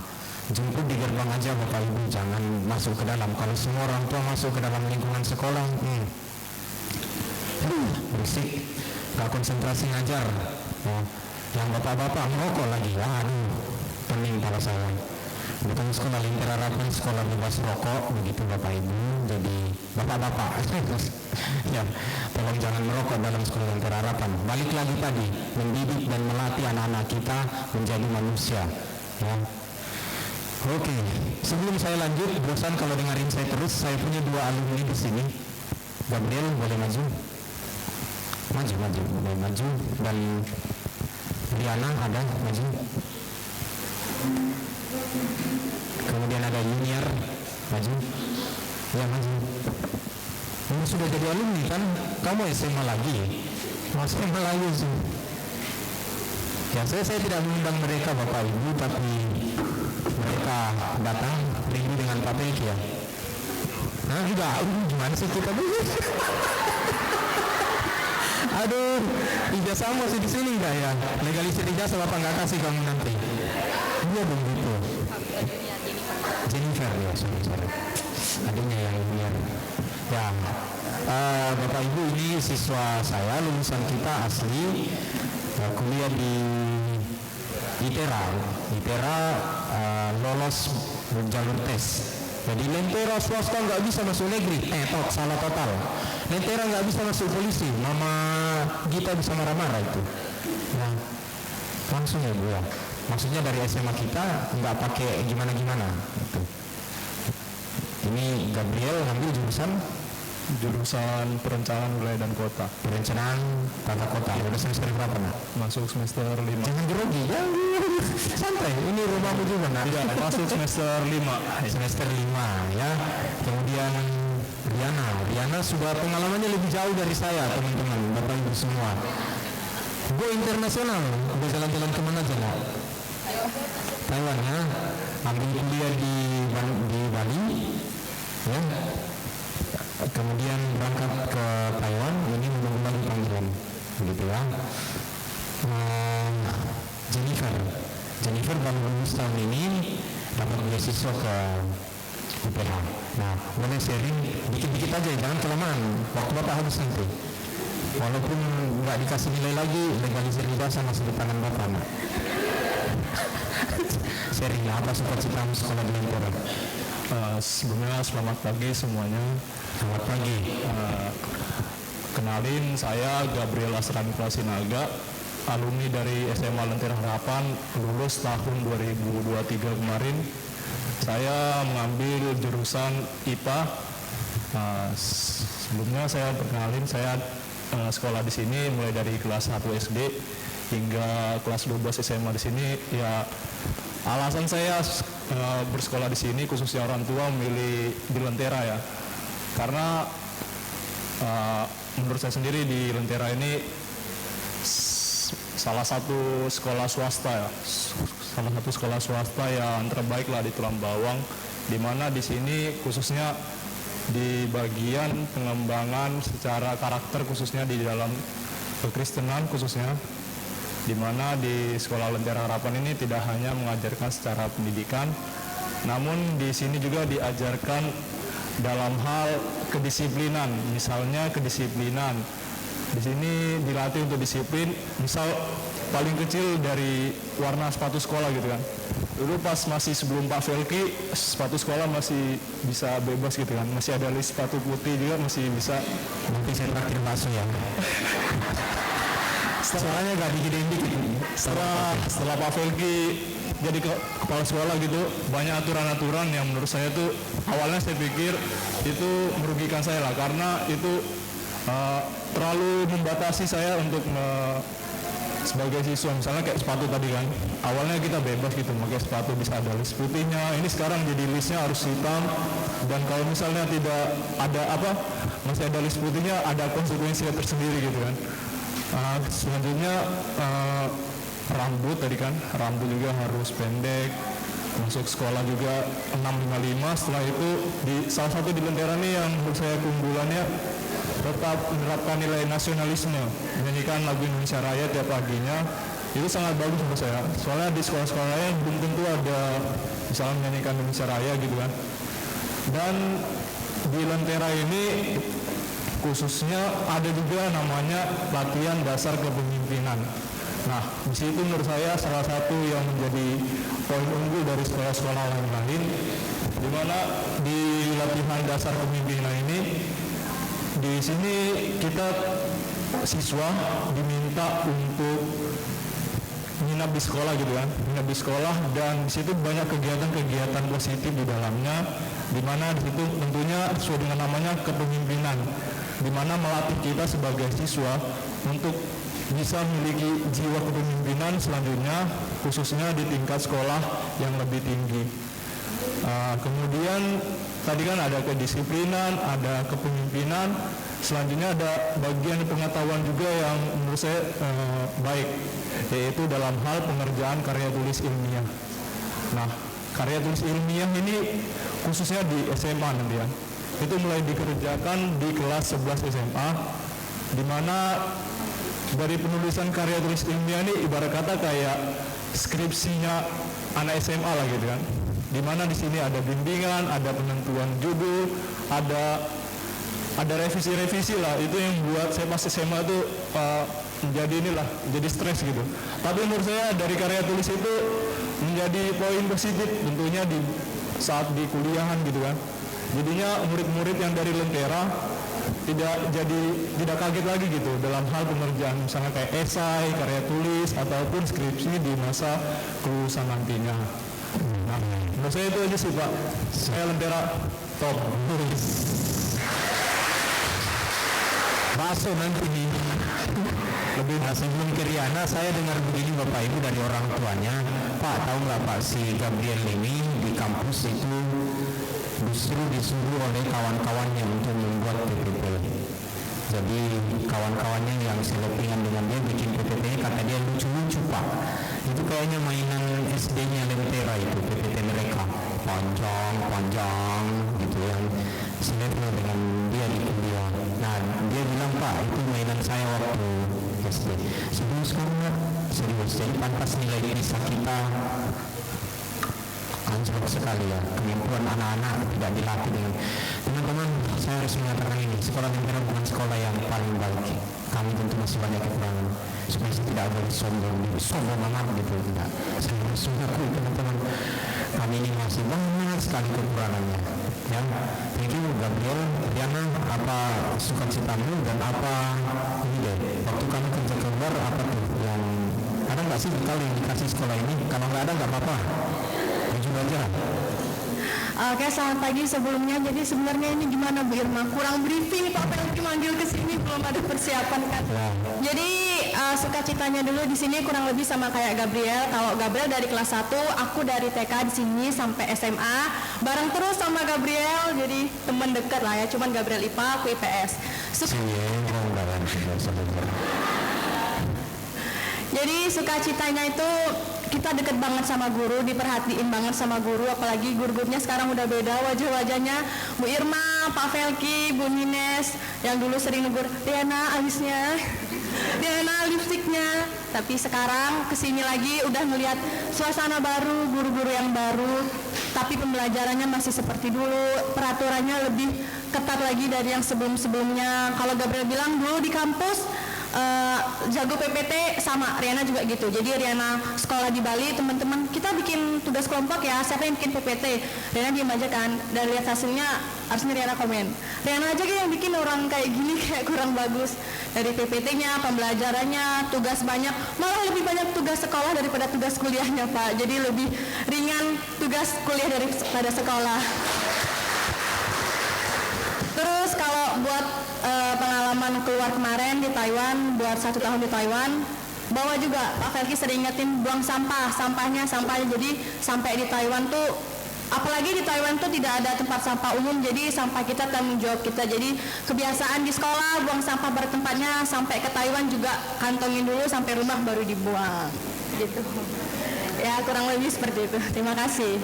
jemput di gerbang aja Bapak Ibu, jangan masuk ke dalam. Kalau semua orang tua masuk ke dalam lingkungan sekolah, berisik, gak konsentrasi ngajar. Yang bapak-bapak merokok lagi, aduh, pening kepala saya. Bukan sekolah Lentera Harapan, sekolah bebas rokok, begitu Bapak Ibu. Jadi bapak-bapak, ya, tolong jangan merokok dalam sekolah Lentera Harapan. Balik lagi tadi, mendidik dan melatih anak-anak kita menjadi manusia. Ya. Oke, sebelum saya lanjut, bosan kalau dengerin saya terus. Saya punya 2 alumni di sini. Gabriel, boleh maju? Boleh maju. Dan Riana ada, maju. Kemudian ada Junior, maju. Ya, maju. Kamu sudah jadi alumni kan? Kamu SMA lagi? SMA lagi sih. Ya saya tidak mengundang mereka Bapak Ibu, tapi mereka datang rindu dengan Pak Pelki ya. Nah enggak, gimana sih kita aduh, ijazah masih di sini enggak ya? Legalisir ijazah Bapak nggak kasih kamu nanti. Iya dong gitu. Jennifer ya, sorry. Adanya yang liar. Ya, Bapak Ibu ini siswa saya, lulusan kita asli kuliah di ITERA. ITERA lolos jalur tes. Jadi Lentera swasta nggak bisa masuk negeri, salah total. Lentera nggak bisa masuk polisi, Mama Gita bisa marah-marah itu. Nah, langsung ya Bu ya. Maksudnya dari SMA kita nggak pakai gimana-gimana. Gitu. Ini Gabriel ngambil jurusan perencanaan wilayah dan kota. perencanaan tata kota. Udah semester berapa nak? Masuk semester 5. Jangan grogi, santai. Ini rumahmu juga nak. Tidak, masuk semester 5. Semester 5 ya. Kemudian Riana sudah pengalamannya lebih jauh dari saya teman-teman, Bapak Ibu semua. Go internasional, udah jalan-jalan kemana aja nak? Taiwan ya. Ambil kuliah di Bali ya. Kemudian berangkat ke Taiwan, ini menunggu lagi panggilan begitu ya. Jennifer baru lulus tahun ini, dapat beasiswa ke UPH. Nah, boleh sharing dikit-dikit aja, jangan kelamaan, waktu Bapak habis nanti. Walaupun nggak dikasih nilai lagi, legalisir ijazah masih di tangan Bapak nak. Sharing lah, apa cita-citamu sekolah di Lentera? Sebelumnya selamat pagi semuanya. Selamat pagi. Kenalin, saya Gabriel Asrani Prasinaga, alumni dari SMA Lentera Harapan, lulus tahun 2023 kemarin. Saya mengambil jurusan IPA. Sebelumnya saya perkenalin, saya sekolah di sini mulai dari kelas 1 SD hingga kelas 12 SMA di sini. Ya, alasan saya bersekolah di sini, khususnya orang tua memilih di Lentera ya, karena menurut saya sendiri di Lentera ini salah satu sekolah swasta yang terbaik lah di Tulang Bawang, di mana di sini khususnya di bagian pengembangan secara karakter, khususnya di dalam kekristenan khususnya, di mana di sekolah Lentera Harapan ini tidak hanya mengajarkan secara pendidikan, namun di sini juga diajarkan dalam hal kedisiplinan. Misalnya kedisiplinan di sini dilatih untuk disiplin, misal paling kecil dari warna sepatu sekolah gitu kan. Dulu pas masih sebelum Pak Felki, sepatu sekolah masih bisa bebas gitu kan, masih ada list sepatu putih juga masih bisa. Nanti saya traktir bakso ya. Soalnya gak dikit-dikit. Setelah Pak Felki jadi kepala sekolah gitu, banyak aturan-aturan yang menurut saya tuh awalnya saya pikir itu merugikan saya lah, karena itu terlalu membatasi saya untuk sebagai siswa. Misalnya kayak sepatu tadi kan, awalnya kita bebas gitu pakai sepatu, bisa ada list putihnya, ini sekarang jadi listnya harus hitam, dan kalau misalnya tidak ada masih ada list putihnya, ada konsekuensinya tersendiri gitu kan. Selanjutnya rambut tadi kan, rambut juga harus pendek, masuk sekolah juga 655. Setelah itu di salah satu di Lentera nih yang menurut saya keunggulannya, tetap menerapkan nilai nasionalisme, menyanyikan lagu Indonesia Raya tiap paginya. Itu sangat bagus menurut saya, soalnya di sekolah-sekolah lain belum tentu ada misalnya menyanyikan Indonesia Raya gitu kan. Dan di Lentera ini khususnya ada juga namanya latihan dasar kepemimpinan. Nah, di situ menurut saya salah satu yang menjadi poin unggul dari sekolah-sekolah lain-lain, di mana di latihan dasar kepemimpinan ini, di sini kita siswa diminta untuk nginap di sekolah gitu kan, nginap di sekolah, dan di situ banyak kegiatan-kegiatan positif di dalamnya, di mana di situ tentunya sesuai dengan namanya kepemimpinan, di mana melatih kita sebagai siswa untuk bisa memiliki jiwa kepemimpinan selanjutnya, khususnya di tingkat sekolah yang lebih tinggi. Kemudian tadi kan ada kedisiplinan, ada kepemimpinan, selanjutnya ada bagian pengetahuan juga yang menurut saya baik, yaitu dalam hal pengerjaan karya tulis ilmiah. Nah, karya tulis ilmiah ini khususnya di SMA nanti ya, itu mulai dikerjakan di kelas 11 SMA, di mana dari penulisan karya tulis ilmiah ini ibarat kata kayak skripsinya anak SMA lah gitu kan. Di mana di sini ada bimbingan, ada penentuan judul, ada revisi-revisi lah. Itu yang buat saya pas SMA itu jadi stres gitu. Tapi menurut saya dari karya tulis itu menjadi poin positif tentunya di saat di kuliahan gitu kan. Jadinya murid-murid yang dari Lentera tidak kaget lagi gitu dalam hal pengerjaan misalnya kayak esai, karya tulis ataupun skripsi di masa kelulusan nantinya. Nah, menurut saya itu aja sih Pak. Saya Lentera top. Bakso nanti nih. Lebih sebelum ke Riana, saya dengar begini Bapak Ibu dari orang tuanya, Pak tahu nggak Pak, si Gabriel ini di kampus itu justru disuruh oleh kawan-kawannya untuk membuat PPT. Jadi kawan-kawannya yang selepingan dengan dia bikin PPT, kata dia lucu-lucu Pak. Itu kayaknya mainan SD-nya Lentera itu PPT mereka, panjang gitu yang seleping dengan dia di kuliah. Nah dia bilang Pak itu mainan saya waktu SD. Serius kan Pak? Serius. Jadi pantas nilai bisa kita anjlok sekali ya, kemampuan anak-anak tidak dilatih dengan teman-teman. Saya harus mengatakan ini, sekolah Lentera bukan sekolah yang paling baik. Kami tentu masih banyak kekurangan, supaya saya tidak boleh sombong amat gitu, tidak. Saya harus mengakui teman-teman, kami ini masih banyak sekali kekurangannya. Ya, thank you Gabriel, Diana, apa sukacitamu dan apa ini deh, waktu kamu kerja keluar apa tuh yang ada nggak sih bekal yang dikasih sekolah ini? Kalau nggak ada nggak apa-apa. Aja. Oke, selamat pagi sebelumnya. Jadi sebenarnya ini gimana Bu Irma? Kurang briefing Pak Felki manggil ke sini, belum ada persiapan kan. Ya. Jadi sukacitanya dulu di sini kurang lebih sama kayak Gabriel. Kalau Gabriel dari kelas 1, aku dari TK di sini sampai SMA, bareng terus sama Gabriel. Jadi teman dekat lah ya, cuman Gabriel IPA, aku IPS. Jadi sukacitanya itu kita deket banget sama guru, diperhatiin banget sama guru, apalagi guru-gurunya sekarang udah beda wajah-wajahnya. Bu Irma, Pak Felki, Bu Nines, yang dulu sering negur, Diana alisnya, Diana lipstiknya. Tapi sekarang kesini lagi udah ngeliat suasana baru, guru-guru yang baru, tapi pembelajarannya masih seperti dulu, peraturannya lebih ketat lagi dari yang sebelum-sebelumnya. Kalau Gabriel bilang dulu di kampus, jago PPT sama Riana juga gitu. Jadi Riana sekolah di Bali, teman-teman kita bikin tugas kelompok ya, siapa yang bikin PPT? Riana diem aja kan, dan lihat hasilnya harusnya Riana komen, Riana aja yang bikin orang kayak gini kayak kurang bagus. Dari PPT-nya, pembelajarannya, tugas banyak, malah lebih banyak tugas sekolah daripada tugas kuliahnya Pak. Jadi lebih ringan tugas kuliah daripada sekolah. Terus kalau buat pengalaman keluar kemarin di Taiwan, buat 1 tahun di Taiwan, bawa juga Pak Felki sering ingetin buang sampahnya. Jadi sampai di Taiwan tuh, apalagi di Taiwan tuh tidak ada tempat sampah umum, jadi sampah kita tanggung jawab kita. Jadi kebiasaan di sekolah buang sampah pada tempatnya, sampai ke Taiwan juga kantongin dulu sampai rumah baru dibuang. Gitu. Ya kurang lebih seperti itu. Terima kasih.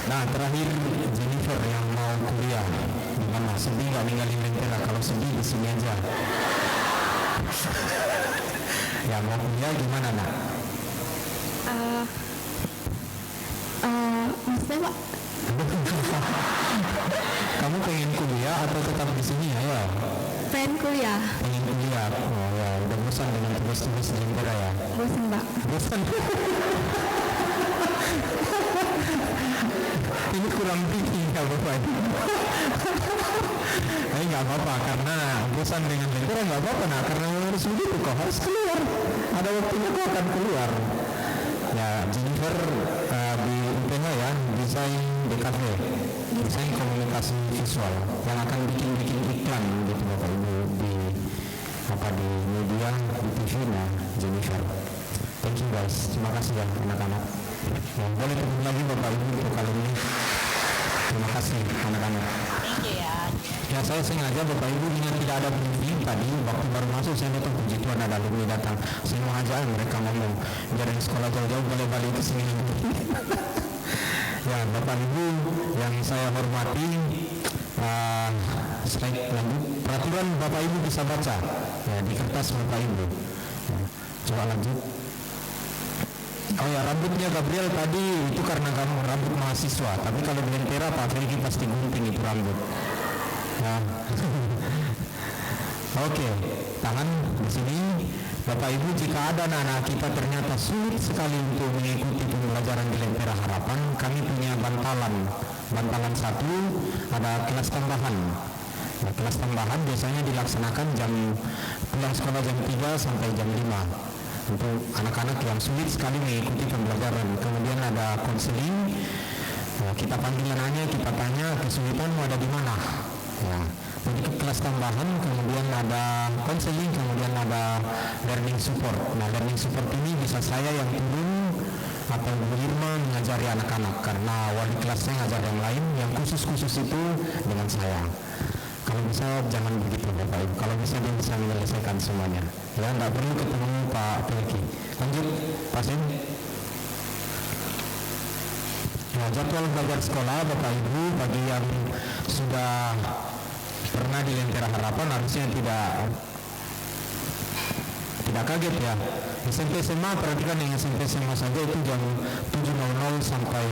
Nah terakhir Jennifer yang mau kuliah, gimana? Sedih nggak ninggalin Lentera? Kalau sedih di sini aja. Ya mau kuliah gimana nak? Maksudnya Pak? Kamu pengen kuliah atau tetap di sini ya? Pengen kuliah. Pengen kuliah. Oh ya, udah bosan dengan tugas-tugas di Lentera ya? Bosan Pak. Bosan. Ini kurang briefing ya Bapak. Tapi nggak apa-apa, karena bosan dengan Lentera nggak apa-apa nak, karena harus begitu kok, harus keluar. Ada waktunya kok akan keluar. Ya Jennifer di UPH ya, desain DKV, desain komunikasi visual, yang akan bikin iklan gitu Bapak Ibu di media, di TV. Nah Jennifer, thank you guys, terima kasih ya anak-anak. Ya, boleh turun lagi Bapak Ibu untuk kali ini. Terima kasih anak-anak. Ya, saya sengaja Bapak Ibu dengan tidak ada bunyi tadi waktu baru masuk saya datang puji Tuhan ada alumni datang. Saya mau aja mereka ngomong biar yang sekolah jauh-jauh boleh balik ke sini. Ya, Bapak Ibu yang saya hormati, slide lanjut. Peraturan Bapak Ibu bisa baca ya di kertas Bapak Ibu. Ya, coba lanjut. Oh ya, rambutnya Gabriel tadi itu karena kamu rambut mahasiswa, tapi kalau di Lentera Pak Felgi pasti gunting itu rambut. Ya. Oke, tangan di sini. Bapak Ibu, jika ada anak-anak kita ternyata sulit sekali untuk mengikuti pembelajaran di Lentera Harapan, kami punya bantalan 1, ada kelas tambahan. Nah, kelas tambahan biasanya dilaksanakan pulang sekolah jam 3 sampai jam 5 untuk anak-anak yang sulit sekali mengikuti pembelajaran. Kemudian ada konseling. Nah, kita panggil anaknya, kita tanya kesulitanmu ada di mana. Ya, jadi ke kelas tambahan, kemudian ada konseling, kemudian ada learning support. Nah, learning support ini bisa saya yang turun atau Bu Irma mengajari anak-anak karena wali kelasnya ngajar yang lain, yang khusus itu dengan saya. Kalau bisa jangan begitu Bapak Ibu. Kalau bisa dia bisa menyelesaikan semuanya. Ya, tidak perlu ketemu Pak Felgi. Lanjut, Pak Sim. Ya, jadwal belajar sekolah Bapak Ibu bagi yang sudah pernah di Lentera Harapan harusnya tidak kaget ya. SMP SMA perhatikan yang SMP SMA saja itu jam 7.00 sampai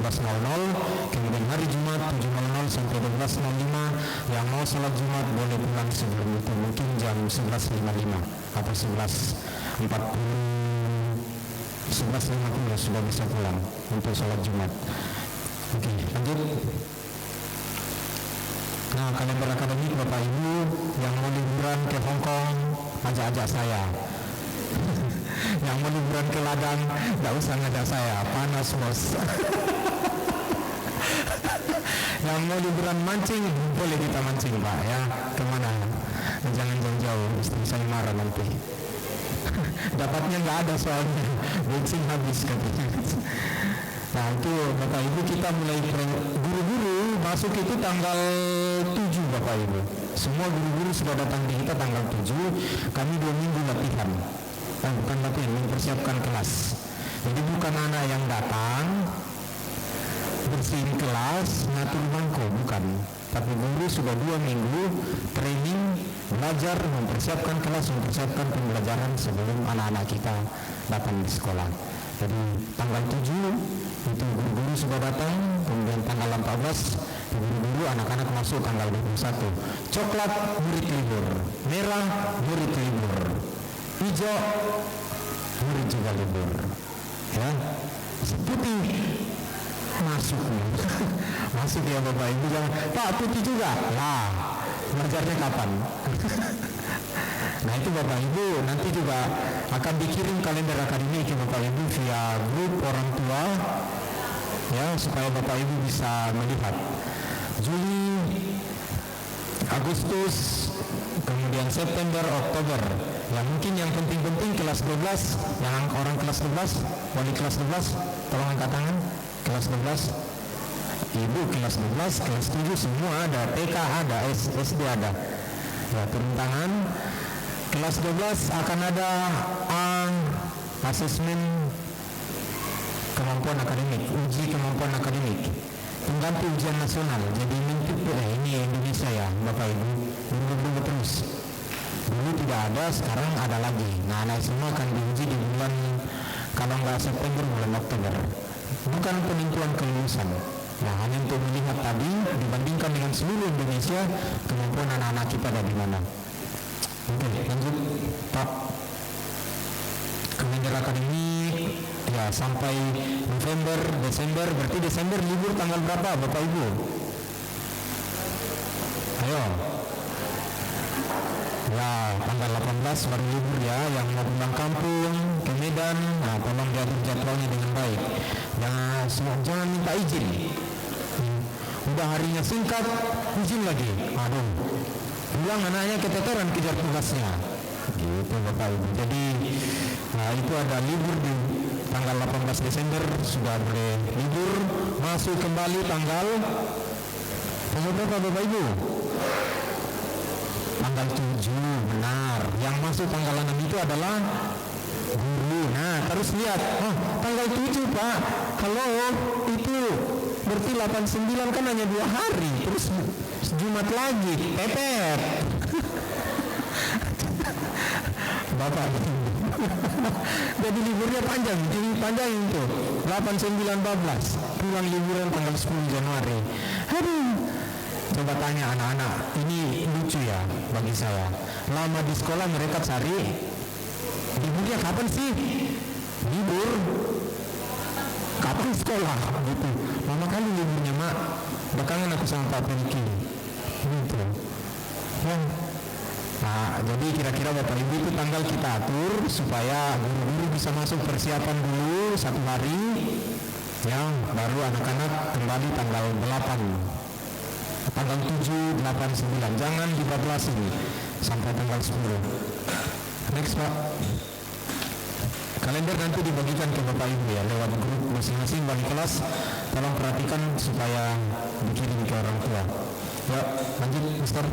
15.00, kemudian hari Jumat 7.00 sampai 12.05. Yang mau sholat Jumat boleh pulang sebelum itu, mungkin jam 11.55 atau 11.50 sudah bisa pulang untuk sholat Jumat. Oke, lanjut. Nah, kalender akademik Bapak Ibu yang mau liburan ke Hong Kong ajak saya. Yang mau liburan ke ladang tidak usah ngajak saya, panas bos. Yang mau liburan mancing boleh kita mancing Pak ya, kemana? Jangan jauh-jauh, istri saya marah nanti. Dapatnya nggak ada soalnya, bensin habis katanya. Nah itu Bapak Ibu kita mulai guru-guru masuk itu tanggal 7 Bapak Ibu. Semua guru-guru sudah datang di kita tanggal 7. Kami 2 minggu latihan. Bukan latihan, mempersiapkan kelas. Jadi bukan anak yang datang bersihin kelas, ngatur bangku, bukan. Tapi guru sudah 2 minggu training, belajar, mempersiapkan kelas, mempersiapkan pembelajaran sebelum anak-anak kita datang di sekolah. Jadi tanggal 7 itu guru-guru sudah datang, kemudian tanggal 14 guru-guru anak-anak masuk tanggal 21. Coklat murid libur, merah murid libur, hijau murid juga libur. Ya, putih masuk masuk ya Bapak Ibu, jangan Pak putih juga lah, belajarnya kapan? Nah itu Bapak Ibu nanti juga akan dikirim kalender akademik ke Bapak Ibu via grup orang tua ya, supaya Bapak Ibu bisa melihat Juli, Agustus, kemudian September, Oktober. Ya mungkin yang penting-penting kelas 12, yang orang kelas 12, wali kelas 12 tolong angkat tangan. Kelas 12, Ibu kelas 12, kelas 7 semua ada, TK ada, SD ada. Ya turun tangan. Kelas 12 akan ada asesmen kemampuan akademik, uji kemampuan akademik, pengganti ujian nasional. Jadi ini Indonesia ya Bapak Ibu, berubah terus. Dulu tidak ada, sekarang ada lagi. Nah anak semua akan diuji di bulan, kalau nggak September, bulan Oktober. Bukan penentuan kelulusan. Nah hanya untuk melihat tadi dibandingkan dengan seluruh Indonesia kemampuan anak-anak kita ada di mana. Oke, lanjut Pak. Kalender akademik ya sampai November, Desember. Berarti Desember libur tanggal berapa Bapak Ibu? Ayo. Ya tanggal 18 baru libur ya. Yang mau pulang kampung ke Medan, nah tolong diatur jadwalnya dengan baik. Jangan minta izin. Udah harinya singkat, izin lagi. Aduh. Pulang anaknya keteteran kejar tugasnya gitu Bapak Ibu. Jadi itu ada libur di tanggal 18 Desember sudah boleh libur, masuk kembali tanggal berapa Bapak Ibu? Tanggal 7, benar. Yang masuk tanggal 6 itu adalah guru. Nah, terus lihat, tanggal 7 Pak, halo, itu berarti 89 kan hanya 2 hari, terus Jumat lagi, pepet. Bapak jadi liburnya panjang, jadi panjang itu 8, 9, 14 pulang liburan tanggal 10 Januari. Aduh, coba tanya anak-anak, ini lucu ya bagi saya. Lama di sekolah mereka cari liburnya kapan sih? Libur kapan sekolah gitu. Lama kali liburnya mak. Belakangan aku sama Pak Pelki gitu ya. Nah, jadi kira-kira Bapak Ibu itu tanggal kita atur supaya guru-guru bisa masuk persiapan dulu 1 hari ya, baru anak-anak kembali tanggal 8, tanggal 7, 8, 9, jangan dibatasi sampai tanggal 10. Next Pak, kalender nanti dibagikan ke Bapak Ibu ya lewat grup masing-masing bagi kelas. Tolong perhatikan supaya dikirim ke orang tua ya. Lanjut Mister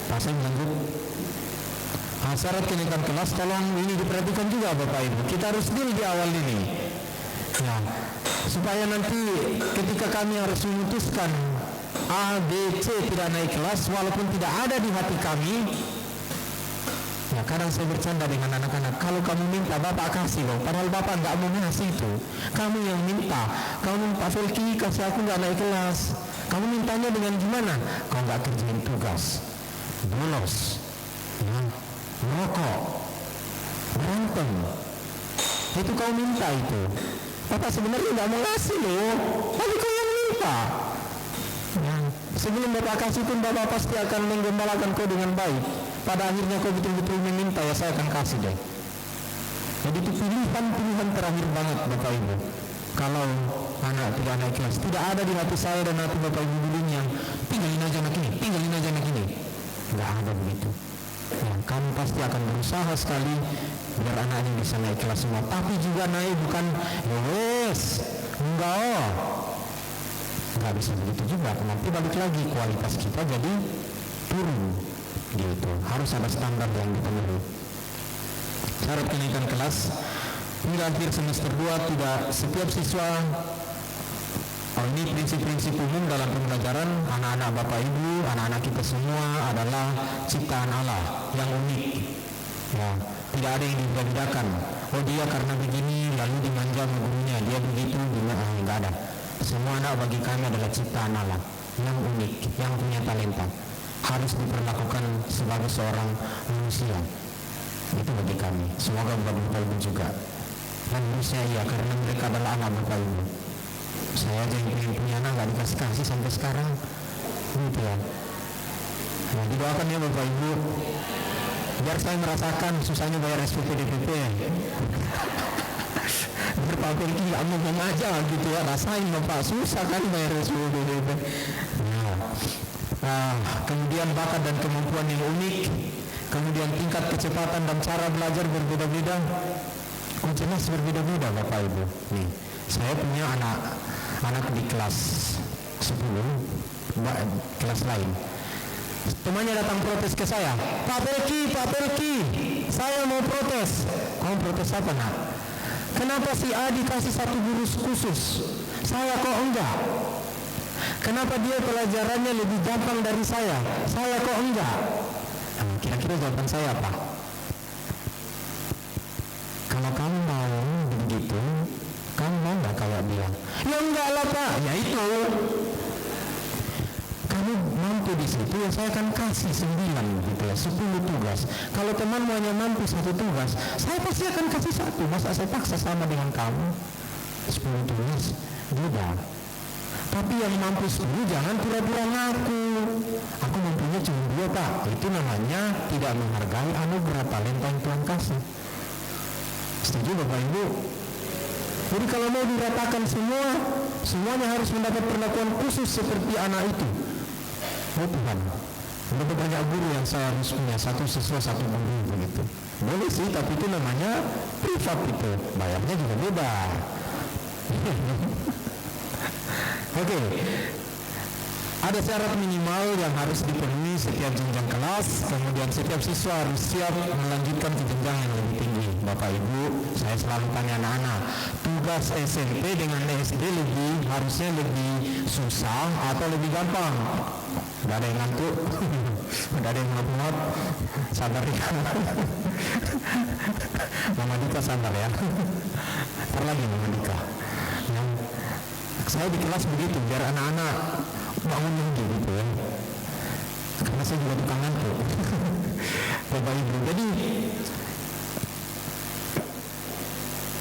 Pasang, lanjut. Syarat kenaikan kelas tolong ini diperhatikan juga Bapak Ibu. Kita harus deal di awal ini ya, supaya nanti ketika kami harus memutuskan A, B, C tidak naik kelas walaupun tidak ada di hati kami ya. Kadang saya bercanda dengan anak-anak, kalau kamu minta Bapak kasih loh, padahal Bapak nggak mau ngasih itu. Kamu yang minta, kamu Pak Felki kasih aku nggak naik kelas. Kamu mintanya dengan gimana? Kau nggak kerjain tugas, bolos ya, merokok, berantem, itu kau minta itu. Bapak sebenarnya nggak mau ngasih loh, tapi kau yang minta ya. Sebelum Bapak kasih pun Bapak pasti akan menggembalakan kau dengan baik. Pada akhirnya kau betul-betul meminta, ya saya akan kasih deh. Jadi itu pilihan terakhir banget Bapak Ibu. Kalau anak tidak naik kelas, tidak ada di hati saya dan hati Bapak Ibu dulunya, tinggalin aja anak ini, tinggalin aja anak ini. Nggak ada begitu ya, kamu pasti akan berusaha sekali biar anaknya bisa naik kelas semua. Tapi juga naik bukan wes, nggak bisa begitu juga. Nanti balik lagi kualitas kita jadi turun gitu. Harus ada standar yang dipenuhi. Syarat kenaikan kelas hingga akhir semester 2 tidak setiap siswa. Ini prinsip-prinsip umum dalam pembelajaran anak-anak Bapak Ibu, anak-anak kita semua adalah ciptaan Allah yang unik ya, tidak ada yang dibedakan. Oh dia karena begini lalu dimanja gurunya, dia begitu gimana, enggak ada. Semua anak bagi kami adalah ciptaan Allah yang unik, yang punya talenta, harus diperlakukan sebagai seorang manusia. Itu bagi kami, semoga bagi Bapak Ibu juga. Dan manusia ya, karena mereka adalah anak Bapak Ibu. Saya aja yang punya anak gak dikasih sampai sekarang gitu ya. Nah, didoakan ya Bapak Ibu biar saya merasakan susahnya bayar SPP DPP. Biar Pak Felki gak ngomong aja gitu ya, rasain Bapak susah kan bayar SPP DPP. Nah, kemudian bakat dan kemampuan yang unik, kemudian tingkat kecepatan dan cara belajar berbeda-beda. Oh jelas berbeda-beda Bapak Ibu. Nih, saya punya anak di kelas 10, kelas lain. Temannya datang protes ke saya, Pak Felki, saya mau protes. Kamu protes apa nak? Kenapa si A dikasih 1 guru khusus, saya kok enggak? Kenapa dia pelajarannya lebih gampang dari saya kok enggak? Nah, kira-kira jawaban saya apa? Kalau kamu mau begitu, kamu mau nggak kayak bilang? Ya enggak lah Pak. Ya itu. Kamu mampu di situ ya saya akan kasih 9 gitu ya, 10 tugas. Kalau teman hanya mampu 1 tugas, saya pasti akan kasih 1. Masa saya paksa sama dengan kamu 10 tugas? Beda. Tapi yang mampu 10 jangan pura-pura ngaku. Aku mampunya cuma 2 Pak. Itu namanya tidak menghargai anugerah talenta yang Tuhan kasih. Setuju Bapak Ibu? Jadi kalau mau diratakan semuanya harus mendapat perlakuan khusus seperti anak itu. Oh Tuhan, berapa banyak guru yang saya harus punya, 1 siswa 1 guru begitu. Boleh sih, tapi itu namanya privat itu, bayarnya juga beda. Oke. Ada syarat minimal yang harus dipenuhi setiap jenjang kelas, kemudian setiap siswa harus siap melanjutkan ke jenjang yang lebih tinggi. Bapak Ibu, saya selalu tanya anak-anak, tugas SMP dengan SD harusnya lebih susah atau lebih gampang? Udah ada yang ngantuk? Udah ada yang ngelap-ngelap? Sabar ya. Mama Dika sabar ya. Ntar lagi Mama Dika. Saya di kelas begitu, biar anak-anak bangun lagi gitu ya, karena saya juga tukang ngantuk. Bapak Ibu, jadi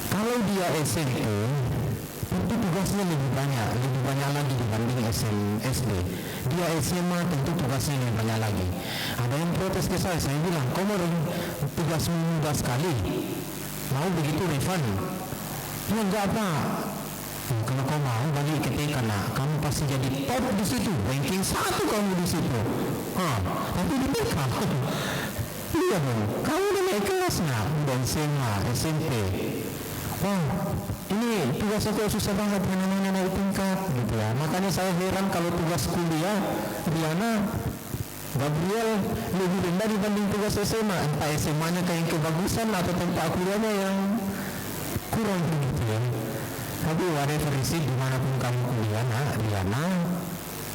kalau dia SMP tentu tugasnya lebih banyak lagi dibanding SD. Dia SMA tentu tugasnya lebih banyak lagi. Ada yang protes ke saya bilang, kau mau tugasmu mudah sekali, mau begitu Revan? Ya enggak apa. Kalau kau mau balik ke TK nak, kamu pasti jadi top di situ, ranking 1 kamu di situ. Tapi di TK, iya dong, kamu udah naik kelas nak, udah SMA, SMP. Wah, ini tugas aku susah banget namanya naik tingkat, gitu ya. Makanya saya heran kalau tugas kuliah, Riana, Gabriel lebih rendah dibanding tugas SMA. Entah SMA-nya kayak kebagusan atau tempat kuliahnya yang kurang begitu ya. Tapi whatever is it, dimanapun kamu kuliah, Riana,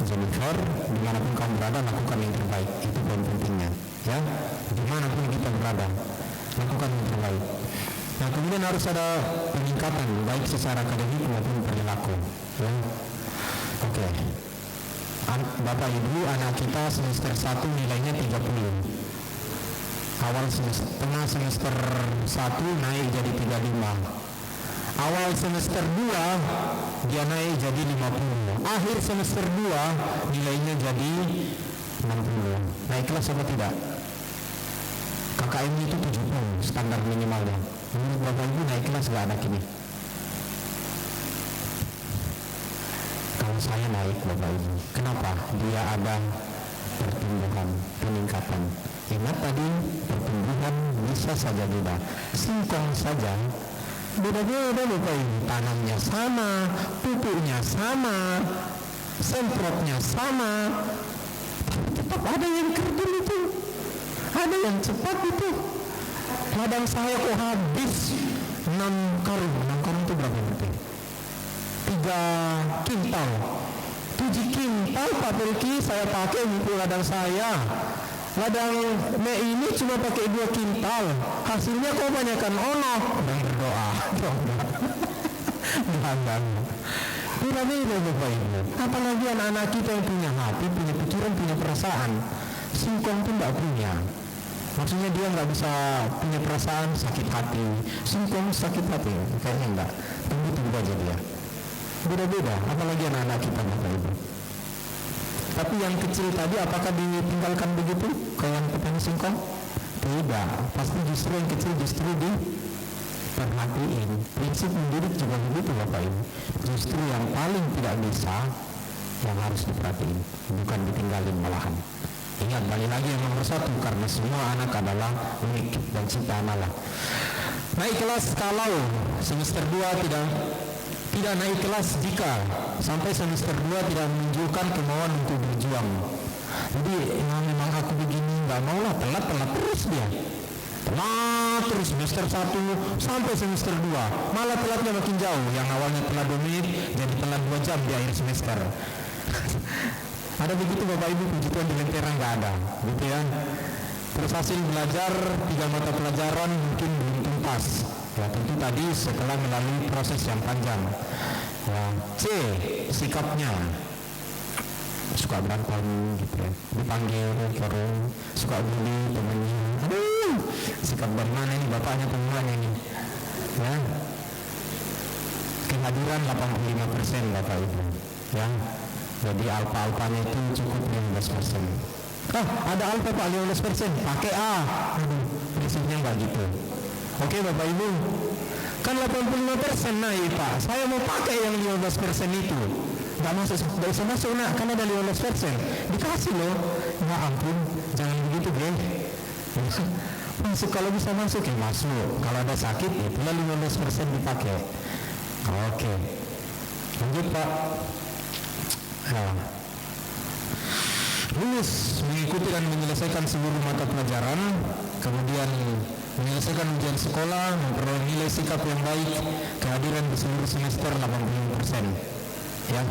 Jennifer, dimanapun kamu berada, lakukan yang terbaik. Itu poin pentingnya, ya. Dimanapun kita berada, lakukan yang terbaik. Nah, kemudian harus ada peningkatan, baik secara akademik maupun perilaku, ya. Oke. Bapak Ibu, anak kita semester 1 nilainya 30. Awal semester, tengah semester 1 naik jadi 35. Awal semester 2 dia naik jadi 50. Akhir semester 2 nilainya jadi 60. Naik kelas apa tidak? KKM itu 70 standar minimalnya. Menurut Bapak Ibu naik kelas gak ada kini? Kalau saya naik Bapak Ibu, kenapa? Dia ada pertumbuhan, peningkatan. Ingat tadi, pertumbuhan bisa saja beda. Singkong saja beda-beda Bapak Ibu, tanamnya sama, pupuknya sama, semprotnya sama, tapi tetap ada yang kerdil itu, ada yang cepat itu. Ladang saya kok habis 6 karung itu berapa berarti? 3 kintal, 7 kintal Pak Pelki saya pakai untuk ladang saya. Ladang Mei ini cuma pakai 2 kintal, hasilnya kok banyakkan dan berdoa. Beda-beda Bapak Ibu. Apalagi anak-anak kita yang punya hati, punya pikiran, punya perasaan. Singkong pun tidak punya. Maksudnya dia nggak bisa punya perasaan sakit hati. Singkong sakit hati, kayaknya enggak. Tunggu aja dia. Beda-beda. Apalagi anak-anak kita Bapak Ibu. Tapi yang kecil tadi apakah ditinggalkan begitu kayak yang petani singkong? Tidak, pasti justru yang kecil justru diperhatiin. Prinsip mendidik juga begitu Bapak Ibu. Justru yang paling tidak bisa yang harus diperhatiin, bukan ditinggalin malahan. Ingat, balik lagi yang nomor 1, karena semua anak adalah unik dan ciptaan Allah. Naik kelas kalau semester 2 tidak naik kelas jika sampai semester 2 tidak menunjukkan kemauan untuk berjuang. Jadi memang aku begini, nggak mau lah, telat terus dia. Telat terus semester 1 sampai semester 2. Malah telatnya makin jauh. Yang awalnya telat 2 menit jadi telat 2 jam di akhir semester. Ada begitu Bapak Ibu, puji Tuhan di Lentera nggak ada, gitu ya. Terus hasil belajar 3 mata pelajaran mungkin belum tuntas. Ya tentu tadi setelah melalui proses yang panjang. Ya, C, sikapnya suka berantem gitu ya, dipanggil baru suka bully temennya. Sikap bagaimana ini bapaknya temannya ini, ya. Kehadiran 85% Bapak Ibu, ya. Jadi alfa-alfanya itu cukup 15%. Ada alfa Pak 15%, pakai A. Prinsipnya nggak gitu. Oke Bapak Ibu, kan 85% naik Pak, saya mau pakai yang 15% itu. Gak usah masuk nak, kan ada 15%. Dikasih loh. Ya ampun, jangan begitu deh. Masuk, kalau bisa masuk ya masuk. Kalau ada sakit ya pula 15% dipakai. Oke. Lanjut Pak. Ya. Lulus mengikuti dan menyelesaikan seluruh mata pelajaran, kemudian menyelesaikan ujian sekolah, memperoleh nilai sikap yang baik, kehadiran di seluruh semester 85%. Ya,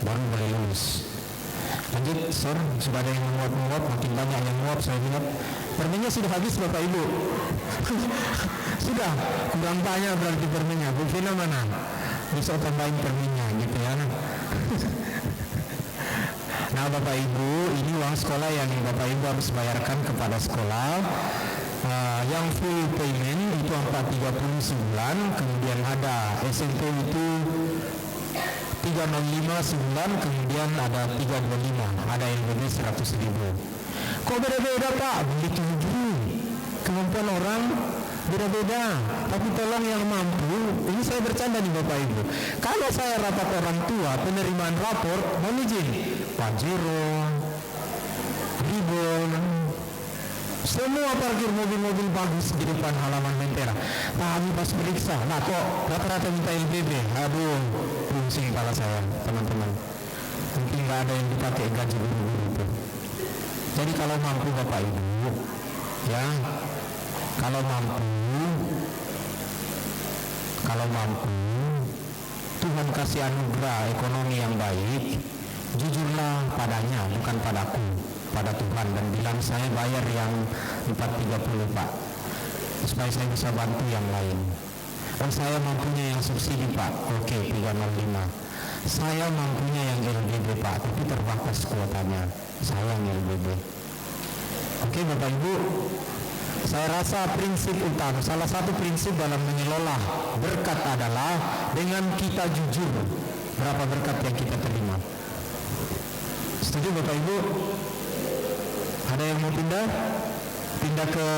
baru boleh lulus. Lanjut, Sir, sudah ada yang menguap-menguap, makin banyak yang menguap, saya lihat. Permennya sudah habis Bapak Ibu. Sudah, kurang banyak berarti permennya. Bu Vina mana? Bisa tambahin permennya gitu ya. Nah Bapak Ibu, ini uang sekolah yang Bapak Ibu harus bayarkan kepada sekolah. Yang full payment itu 430 sebulan, kemudian ada SMP itu 305 sebulan, kemudian ada 325, ada yang lebih 100.000. Kok beda-beda Pak? Begitu begini. Kemampuan orang beda-beda. Tapi tolong yang mampu, ini saya bercanda nih Bapak Ibu. Kalau saya rapat orang tua, penerimaan rapor, mohon izin, Pajero, Ribon, semua parkir mobil-mobil bagus di depan halaman Mentera. Kami pas periksa, nah kok rata-rata minta LBB. Aduh, pusing kepala saya teman-teman. Mungkin nggak ada yang dipakai gaji guru-guru itu. Jadi kalau mampu Bapak Ibu, ya, kalau mampu, Tuhan kasih anugerah ekonomi yang baik, jujurlah padanya, bukan padaku, pada Tuhan, dan bilang saya bayar yang 430 Pak, supaya saya bisa bantu yang lain. Dan saya mampunya yang subsidi Pak, oke 305. Saya mampunya yang LBB Pak, tapi terbatas kuotanya, saya yang LBB. Oke Bapak Ibu, saya rasa prinsip utama, salah satu prinsip dalam mengelola berkat adalah dengan kita jujur berapa berkat yang kita terima. Setuju Bapak Ibu? Ada yang mau pindah? Pindah ke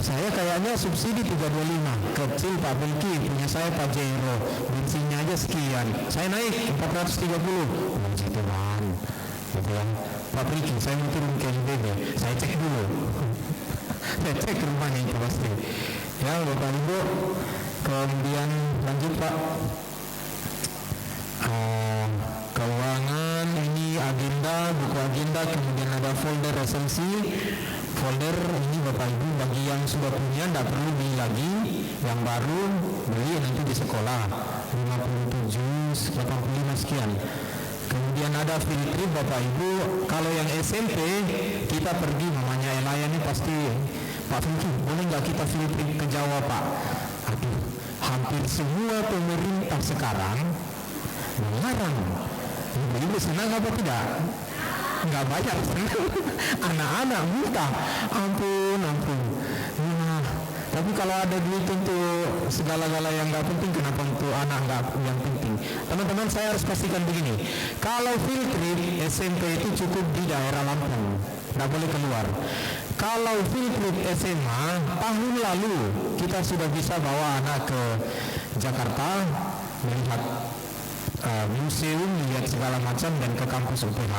saya kayaknya subsidi 325, kecil Pak Belki, punya saya Pak Jero, bensinnya aja sekian, saya naik 430, puji Tuhan, gitu ya. Pak Belki, saya mau turun ke LBB, saya cek dulu, saya cek rumahnya itu pasti. Ya Bapak Ibu, kemudian lanjut Pak. Keuangan ini agenda, buku agenda, kemudian ada folder resensi. Folder ini Bapak Ibu bagi yang sudah punya tidak perlu beli lagi, yang baru beli nanti di sekolah 57, 85 sekian. Kemudian ada field trip Bapak Ibu, kalau yang SMP kita pergi, namanya Elaya ini pasti Pak Funky, boleh nggak kita field trip ke Jawa Pak? Aduh, hampir semua pemerintah sekarang melarang. Ibu senang apa tidak? Nggak bayar, anak-anak minta, ampun. Nah, tapi kalau ada duit untuk segala-gala yang nggak penting, kenapa untuk anak nggak yang penting? Teman-teman, saya harus pastikan begini, kalau field trip SMP itu cukup di daerah Lampung, nggak boleh keluar. Kalau field trip SMA, tahun lalu kita sudah bisa bawa anak ke Jakarta, melihat museum, lihat segala macam, dan ke kampus UPH.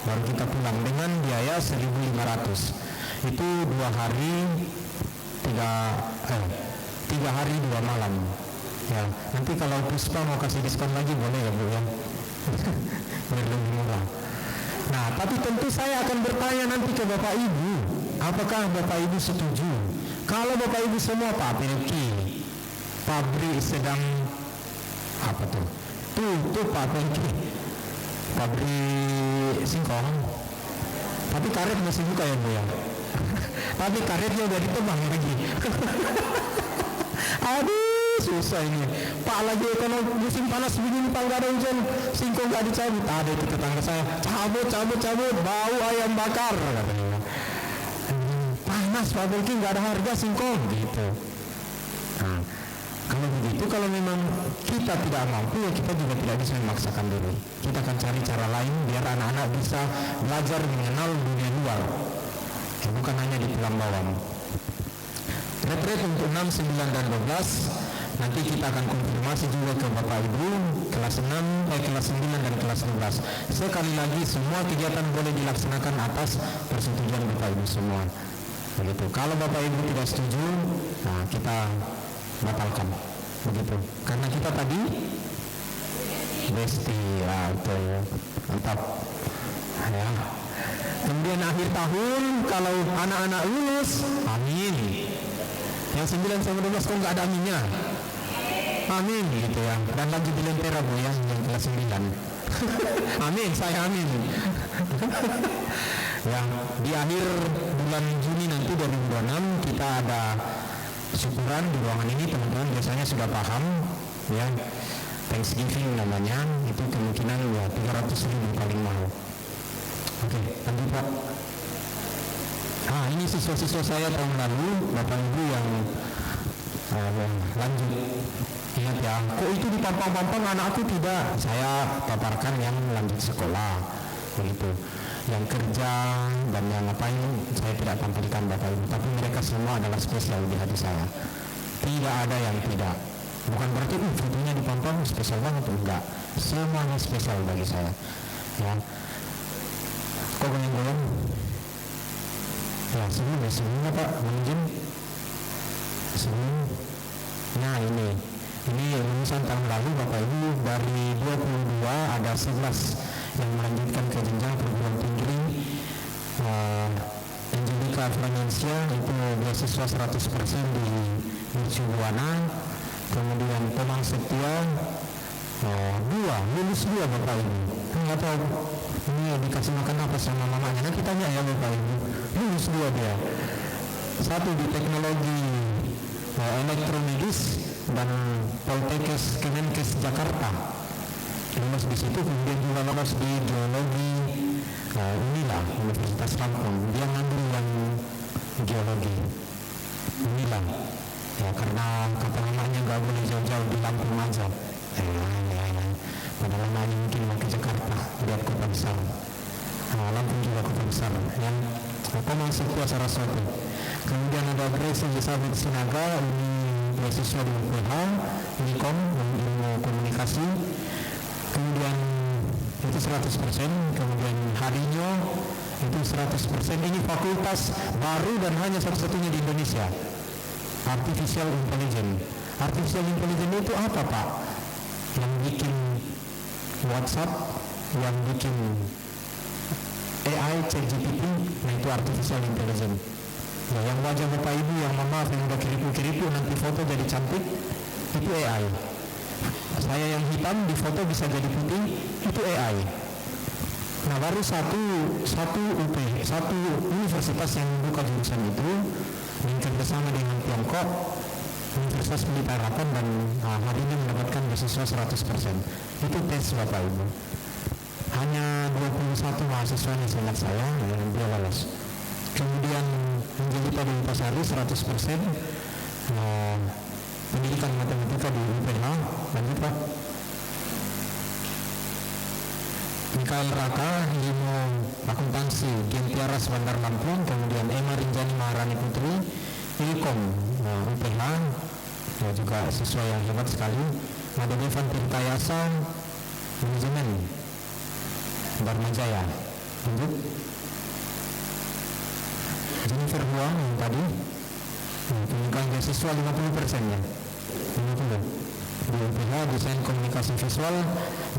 Baru kita pulang dengan biaya 1.500. Itu 2 hari 3 hari 2 malam. Ya, nanti kalau Puspa mau kasih diskon lagi boleh ya Bu ya. Biar lebih murah. Nah, tapi tentu saya akan bertanya nanti ke Bapak Ibu, apakah Bapak Ibu setuju? Kalau Bapak Ibu semua Pak Pelki, pabrik sedang apa tuh? Tuh Pak Pelki, pabrik singkong, tapi karet masih buka ya Bu ya. Tapi karetnya udah ditebang lagi. Aduh, susah ini Pak, lagi kalau musim panas begini Pak, nggak ada hujan, singkong nggak dicabut. Ada itu tetangga saya, cabut, bau ayam bakar katanya. Panas Pak Belki, nggak ada harga singkong gitu. Nah, kalau begitu, kalau memang kita tidak mampu, ya kita juga tidak bisa memaksakan diri. Kita akan cari cara lain biar anak-anak bisa belajar mengenal dunia luar, ya, bukan hanya di Pulang Bawang. Retret untuk 6, 9, dan 12 nanti kita akan konfirmasi juga ke Bapak Ibu kelas 9 dan kelas 12. Sekali lagi, semua kegiatan boleh dilaksanakan atas persetujuan Bapak Ibu semua. begitu. Kalau Bapak Ibu tidak setuju, nah kita batalkan, begitu. Karena kita tadi besti, ya betul, mantap. Ya. Kemudian akhir tahun kalau anak-anak lulus, amin. Yang 9 sama 12 kok nggak ada aminnya? Amin gitu ya. Dan lanjut di Lentera Bu ya, yang kelas 9. Amin, saya amin. Ya, di akhir bulan Juni nanti 2026 kita ada syukuran di ruangan ini, teman-teman biasanya sudah paham ya. Thanksgiving namanya, itu kemungkinan ya 300.000 paling mahal. Oke, lanjut Pak. Ini siswa-siswa saya tahun lalu, Bapak Ibu yang lanjut. Ingat ya, kok itu dipampang-pampang anakku tidak? Saya paparkan yang lanjut sekolah, begitu. Yang kerja dan yang ngapain saya tidak tampilkan Bapak Ibu, tapi mereka semua adalah spesial di hati saya. Tidak ada yang tidak. Bukan berarti fotonya dipampang spesial banget, enggak. Semuanya spesial bagi saya. Ya. Kok goyang-goyang? Ya, sebelumnya Pak, mungkin sebelum. Nah ini lulusan tahun lalu Bapak Ibu, dari 22 ada 11 yang melanjutkan ke jenjang perguruan tinggi. Angelica Francia itu beasiswa 100% di Mercu Buana. Kemudian Tomang Setia lulus 2 Bapak Ibu. Nggak tahu ini dikasih makan apa sama mamanya. Nanti tanya ya Bapak Ibu. Lulus 2 dia. Satu di teknologi elektromedis dan Poltekkes Kemenkes Jakarta. Lulus di situ, kemudian juga lulus di geologi. Inilah Universitas Lampung. Dia ngambil yang geologi. Inilah. Ya karena kata mamanya nggak boleh jauh-jauh di Lampung aja. Pada mamanya mungkin mau ke Jakarta, lihat kota besar. Lampung juga kota besar. Yang Tomang Setia Saraswati. Kemudian ada Grace Elizabeth Sinaga, ini beasiswa di UPH, Unikom, ilmu komunikasi. Kemudian itu 100%, kemudian Harinyo itu 100%. Ini fakultas baru dan hanya satu-satunya di Indonesia. Artificial Intelligence. Artificial Intelligence itu apa Pak? Yang bikin WhatsApp, yang bikin AI, ChatGPT, nah itu Artificial Intelligence. Nah, yang wajah Bapak Ibu yang maaf yang udah keripu-keripu nanti foto jadi cantik, itu AI. Saya yang hitam di foto bisa jadi putih, itu AI. Nah baru satu universitas yang buka jurusan itu bekerjasama dengan Tiongkok, Universitas Pelita Harapan, dan hari ini mendapatkan beasiswa 100%. Itu tes Bapak Ibu. Hanya 21 mahasiswa yang ingat saya yang dia lolos. Kemudian Angelita di Pasari 100%, pendidikan matematika di UPH. Lanjut Pak. Mikael Raka, ilmu akuntansi, Gentiaras Bandar Lampung. Kemudian Emma Rinjani Maharani Putri, Ilkom UPH, ya juga siswa yang hebat sekali. Ada Devan Tirtayasa, manajemen Dharma Jaya. Lanjut. Jennifer Huang yang tadi, pendidikan beasiswa 50% ya. 50. Di UPH desain komunikasi visual,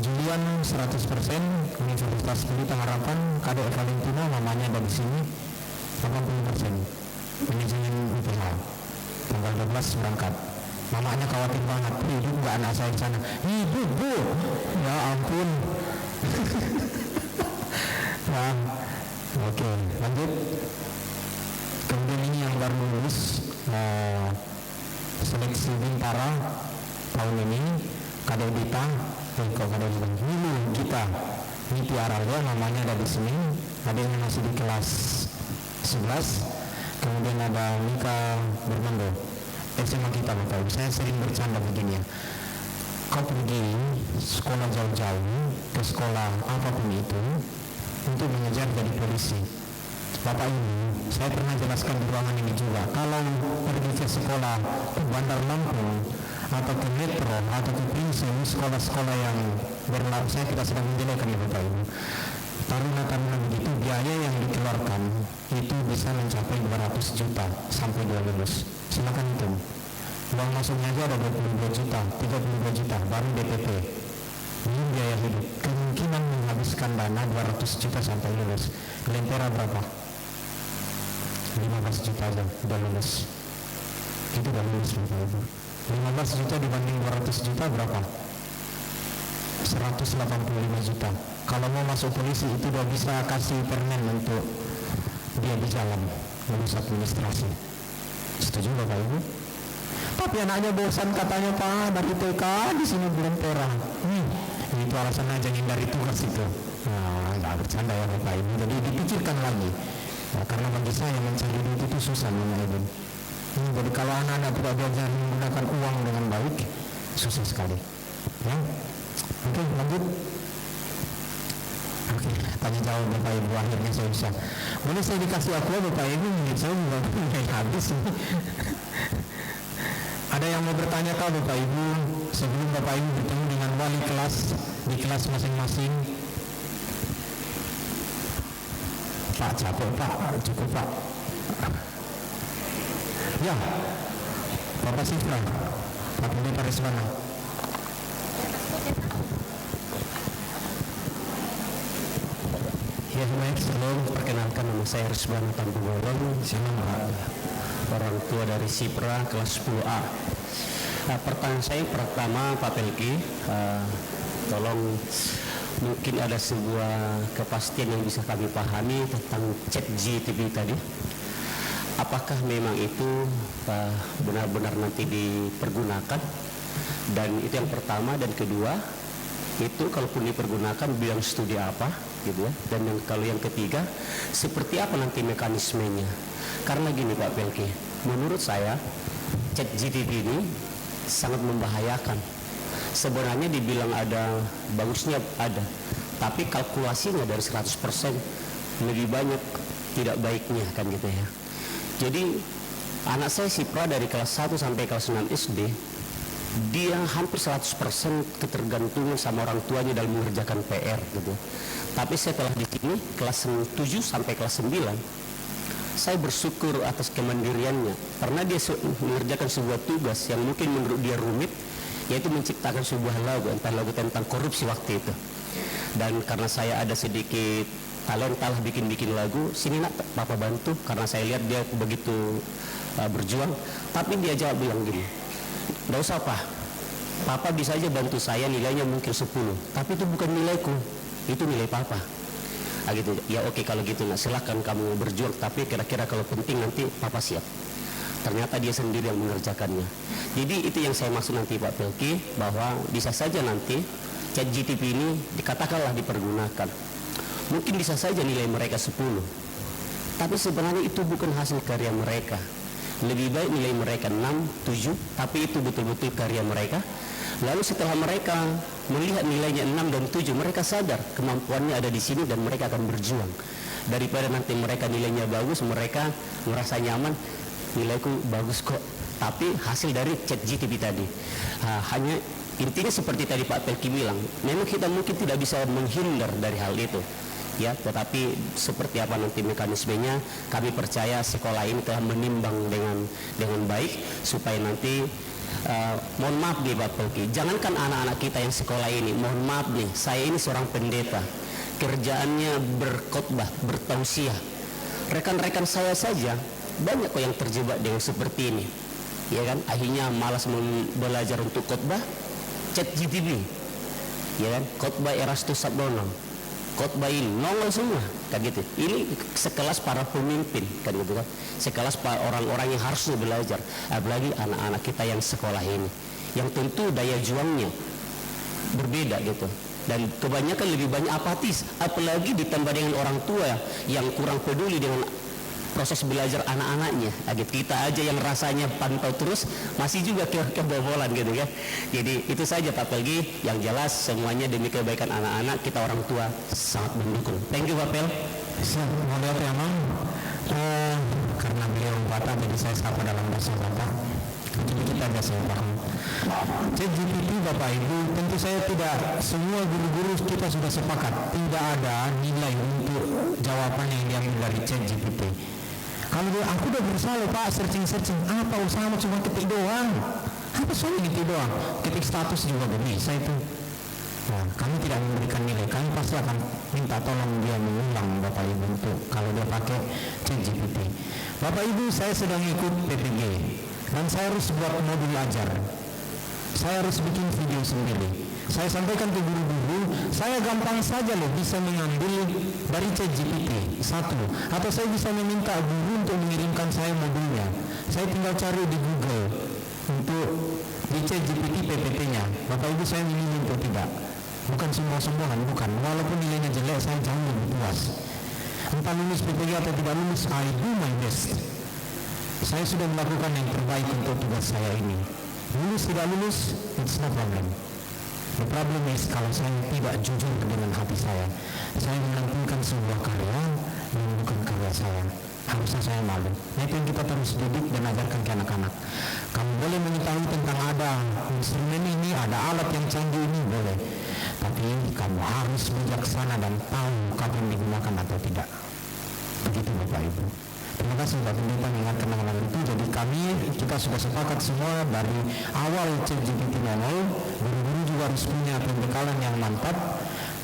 Julian 100%, Universitas Pelita Harapan, Kadek Valentino, mamanya ada di sini, 80%. Manajemen UPH, tanggal 12 berangkat. Mamanya khawatir banget, hidup nggak anak saya di sana. Hidup Bu, ya ampun. Nah, oke, lanjut. Kemudian ini yang baru lulus, seleksi Bintara tahun ini, Kadek Dita, Kadek dulu kita, Niti Aralia, namanya ada di sini. Ada yang masih di kelas 11. Kemudian ada Mika Bermando, SMA kita Bapak Ibu. Saya sering bercanda begini ya. Kau pergi sekolah jauh-jauh ke sekolah apapun itu untuk mengejar jadi polisi. Bapak Ibu, saya pernah jelaskan di ruangan ini juga. Kalau pergi ke sekolah ke Bandar Lampung atau ke Metro atau ke Prinsip, sekolah-sekolah yang berlaku, saya tidak sedang menjelekan ya Bapak Ibu. taruna begitu biaya yang dikeluarkan itu bisa mencapai 200 juta sampai dia lulus. Silakan hitung. Uang masuknya aja ada 22 juta, 32 juta, baru DPP. Ini biaya hidup. Kemungkinan menghabiskan dana 200 juta sampai lulus. Lentera berapa? 15 juta aja, udah lulus. Itu udah lulus Bapak Ibu. 15 juta dibanding 200 juta berapa? 185 juta. Kalau mau masuk polisi itu udah bisa kasih permen untuk dia di jalan lulus administrasi. Setuju Bapak Ibu? Tapi anaknya bosan katanya Pak dari TK di sini belum terang. Itu alasan aja hindari tugas itu. Nah, nggak bercanda ya Bapak Ibu. Jadi dipikirkan lagi. Nah, karena bagi saya mencari duit itu susah Bapak Ibu. Jadi kalau anak-anak tidak belajar menggunakan uang dengan baik, susah sekali. Ya. Oke, lanjut. Oke, tanya jawab Bapak Ibu, akhirnya saya bisa. Boleh saya dikasih aku Bapak Ibu, menurut saya juga habis ini. Ada yang mau bertanya kah Bapak Ibu sebelum Bapak Ibu bertemu dengan wali kelas di kelas masing-masing? Pak, capek Pak, cukup Pak. Ya, Bapak Sifra, Pak Pendeta Reswana. Ya, baik, sebelum perkenalkan nama saya Reswana Tampu Golong, orang tua dari Sipra kelas 10A. Pertanyaan saya pertama Pak Pelki, tolong mungkin ada sebuah kepastian yang bisa kami pahami tentang ChatGPT tadi. Apakah memang itu benar-benar nanti dipergunakan? Dan itu yang pertama. Dan kedua, itu kalaupun dipergunakan bilang studi apa gitu ya. Dan kalau yang ketiga, seperti apa nanti mekanismenya? Karena gini Pak Pelki, menurut saya ChatGPT ini sangat membahayakan. Sebenarnya dibilang ada bagusnya ada, tapi kalkulasinya dari 100% lebih banyak tidak baiknya kan gitu ya. Jadi anak saya Sipra dari kelas 1 sampai kelas 6 SD, dia hampir 100% ketergantungan sama orang tuanya dalam mengerjakan PR gitu. Tapi setelah di sini kelas 7 sampai kelas 9, saya bersyukur atas kemandiriannya karena dia mengerjakan sebuah tugas yang mungkin menurut dia rumit, yaitu menciptakan sebuah lagu, entah lagu tentang korupsi waktu itu. Dan karena saya ada sedikit talenta lah bikin lagu, sini nak Papa bantu, karena saya lihat dia begitu berjuang. Tapi dia jawab bilang gini, nggak usah Papa bisa aja bantu saya, nilainya mungkin 10, tapi itu bukan nilaiku, itu nilai Papa. Gitu. Ya oke, kalau gitu nak silahkan kamu berjuang, tapi kira-kira kalau penting nanti Papa siap. Ternyata dia sendiri yang mengerjakannya. Jadi itu yang saya maksud nanti Pak Pelki, bahwa bisa saja nanti ChatGPT ini dikatakanlah dipergunakan. Mungkin bisa saja nilai mereka 10, tapi sebenarnya itu bukan hasil karya mereka. Lebih baik nilai mereka 6, 7, tapi itu betul-betul karya mereka. Lalu setelah mereka melihat nilainya 6 dan 7, mereka sadar kemampuannya ada di sini dan mereka akan berjuang. Daripada nanti mereka nilainya bagus, mereka merasa nyaman, nilaiku bagus kok, tapi hasil dari ChatGPT tadi. Hanya intinya seperti tadi Pak Pelki bilang, memang kita mungkin tidak bisa menghindar dari hal itu. Ya, tetapi seperti apa nanti mekanismenya, kami percaya sekolah ini telah menimbang dengan baik supaya nanti mohon maaf nih Pak Pelki, jangankan anak-anak kita yang sekolah ini, mohon maaf nih, saya ini seorang pendeta, kerjaannya berkhotbah, bertausiah. Rekan-rekan saya saja banyak kok yang terjebak dengan seperti ini, ya kan? Akhirnya malas belajar untuk khotbah, ChatGPT, ya kan? Khotbah Erastus Sabdono, khotbah ini nongol semua kan gitu. Ini sekelas para pemimpin kan gitu kan, sekelas orang-orang yang harusnya belajar, apalagi anak-anak kita yang sekolah ini, yang tentu daya juangnya berbeda gitu, dan kebanyakan lebih banyak apatis, apalagi ditambah dengan orang tua yang kurang peduli dengan proses belajar anak-anaknya. Kita aja yang rasanya pantau terus masih juga kebobolan gitu kan. Jadi itu saja Pak Pelgi, yang jelas semuanya demi kebaikan anak-anak, kita orang tua sangat mendukung. Thank you Pak Pel. Model memang karena beliau Batak, jadi saya sapa dalam bahasa Batak. Jadi kita biasa paham. ChatGPT Bapak Ibu, tentu saya tidak semua guru-guru kita sudah sepakat tidak ada nilai untuk jawaban yang diambil dari ChatGPT. Kalau aku udah berusaha loh Pak, searching apa usaha cuma ketik doang, apa soalnya ketik doang, ketik status juga bisa itu. Nah, kami tidak memberikan nilai, kami pasti akan minta tolong dia mengulang Bapak Ibu untuk kalau dia pakai ChatGPT. Bapak Ibu, saya sedang ikut PPG dan saya harus buat modul ajar. Saya harus bikin video sendiri. Saya sampaikan ke guru-guru, saya gampang saja loh bisa mengambil dari ChatGPT satu, atau saya bisa meminta guru untuk mengirimkan saya modulnya. Saya tinggal cari di Google untuk di ChatGPT PPT-nya. Bapak Ibu, saya memilih untuk tidak. Bukan sombong-sombongan, bukan. Walaupun nilainya jelek, saya jauh lebih puas. Entah lulus PPG atau tidak lulus, I do my best. Saya sudah melakukan yang terbaik untuk tugas saya ini. Lulus tidak lulus, it's no problem. The problem is kalau saya tidak jujur dengan hati saya menampilkan sebuah karya yang bukan karya saya. Harusnya saya malu. Nah, itu yang kita terus didik dan ajarkan ke anak-anak. Kamu boleh mengetahui tentang ada instrumen ini, ada alat yang canggih ini, boleh. Tapi kamu harus bijaksana dan tahu kapan digunakan atau tidak. Begitu Bapak Ibu. Terima kasih Pak Pendeta mengingatkan hal itu. Jadi kita sudah sepakat semua dari awal ChatGPT nongol, guru-guru juga harus punya pembekalan yang mantap.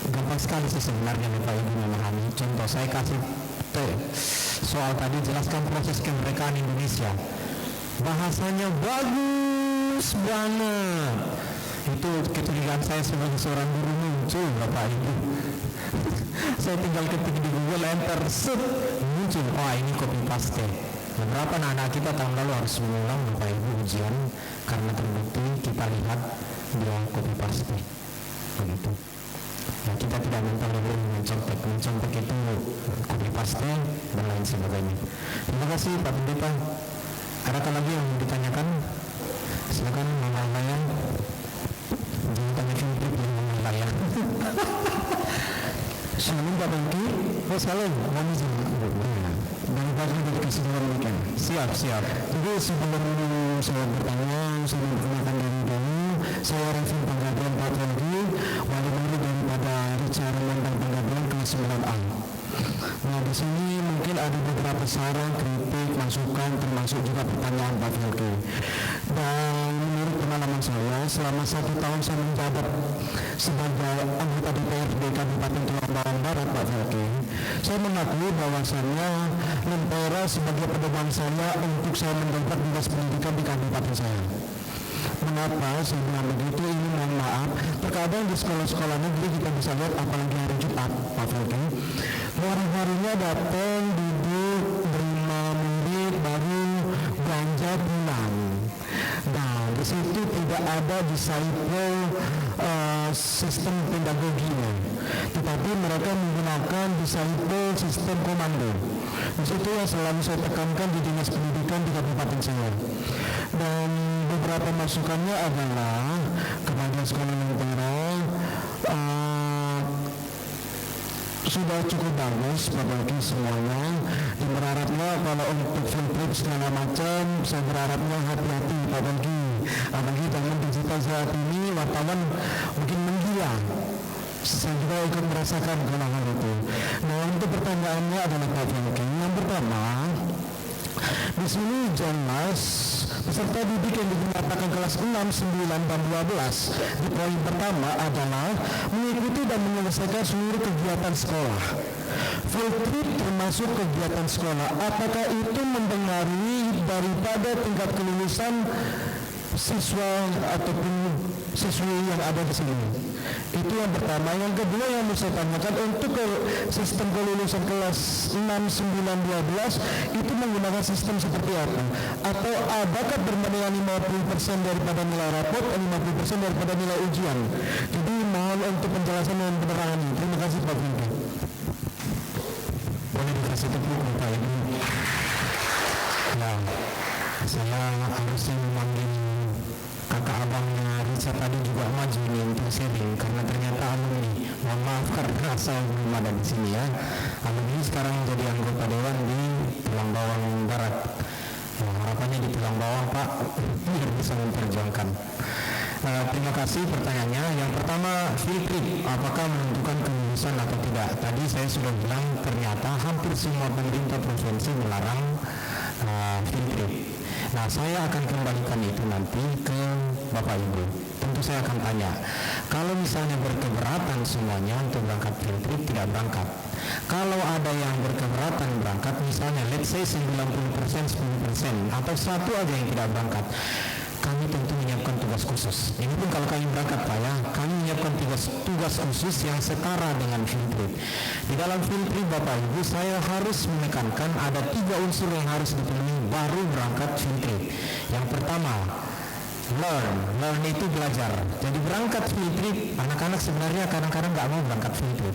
Gampang sekali sih sebenarnya Bapak Ibu memahami. Contoh saya kasih soal tadi, jelaskan proses kemerdekaan Indonesia. Bahasanya bagus banget. Itu kecurigaan saya sebagai seorang guru muncul Bapak Ibu. Saya tinggal ketik di Google, enter, set, muncul. Oh, ini copy paste. Beberapa anak kita tahun lalu harus mengulang Bapak Ibu ujian karena terbukti kita lihat dia copy paste. Begitu. Nah, kita tidak minta lebih mencontek itu copy paste dan lain sebagainya. Terima kasih Pak Pendeta. Adakah lagi yang ditanyakan? Silakan Mama. Jangan tanyakan Mama ya. Shalom Pak Bangki. Oh salam. Kami dan pagi dikasih demikian. Siap. Jadi sebelum saya bertanya, saya memperkenalkan diri dulu. Saya Raffi Penggabean Pak Bangki, wali murid daripada Richard Mandang Penggabean kelas 9A. Nah, di sini mungkin ada beberapa saran, kritik, masukan, termasuk juga pertanyaan Pak Bangki. Dan menurut pengalaman saya, selama 1 tahun saya menjabat sebagai anggota DPRD Kabupaten Tulang Bawang Barat Pak Bangki, saya mengakui bahwasannya Lentera sebagai pedoman saya untuk saya mendapat dinas pendidikan di kabupaten saya. Mengapa saya bilang begitu? Ini mohon maaf, terkadang di sekolah-sekolah negeri kita bisa lihat, apalagi hari Jumat Pak Bangki, hari-harinya datang, duduk, berima murid, baru belanja pulang. Nah, di situ tidak ada disciple sistem pedagoginya, tetapi mereka menggunakan disciple sistem komando. Di situ yang selalu saya tekankan di dinas pendidikan di kabupaten saya. Dan beberapa masukannya adalah kepada sekolah Lentera, sudah cukup bagus bagi semuanya. Berharapnya kalau untuk field trip segala macam, saya berharapnya hati-hati Pak Bangki. Apalagi zaman digital saat ini, wartawan mungkin menggila. Saya juga ikut merasakan hal itu. Nah, untuk pertanyaannya adalah Pak Bangki. Yang pertama, di sini jelas peserta didik yang dinyatakan kelas 6, 9, dan 12 di poin pertama adalah mengikuti dan menyelesaikan seluruh kegiatan sekolah. Field trip termasuk kegiatan sekolah. Apakah itu mempengaruhi daripada tingkat kelulusan siswa ataupun siswi yang ada di sini? Itu yang pertama. Yang kedua yang mau saya tanyakan, untuk sistem kelulusan kelas 6, 9, 12 itu menggunakan sistem seperti apa? Atau adakah berbandingan 50% daripada nilai rapot, 50% daripada nilai ujian? Jadi mohon untuk penjelasan dan penerangan ini. Terima kasih Pak Bangki. Boleh dikasih tepuk Bapak Ibu. Nah, saya harusnya memanggil kakak abangnya Richard tadi juga maju nih untuk sharing karena ternyata alumni. Mohon maaf karena saya belum ada di sini ya. Alumni sekarang jadi anggota dewan di Tulang Bawang Barat. Nah, harapannya di Tulang Bawang Pak biar bisa memperjuangkan. Terima kasih pertanyaannya. Yang pertama, field trip apakah menentukan kelulusan atau tidak? Tadi saya sudah bilang ternyata hampir semua pemerintah provinsi melarang field trip. Nah, saya akan kembalikan itu nanti ke Bapak Ibu. Tentu saya akan tanya, kalau misalnya berkeberatan semuanya untuk berangkat field trip, tidak berangkat. Kalau ada yang berkeberatan berangkat, misalnya let's say 90%, 10%, atau satu aja yang tidak berangkat, kami tentu menyiapkan tugas khusus. Ini pun kalau kami berangkat Pak ya, kami menyiapkan tugas khusus yang setara dengan field trip. Di dalam field trip Bapak Ibu, saya harus menekankan ada 3 unsur yang harus dipenuhi baru berangkat field trip. Yang pertama, learn itu belajar. Jadi berangkat field trip, anak-anak sebenarnya kadang-kadang nggak mau berangkat field trip,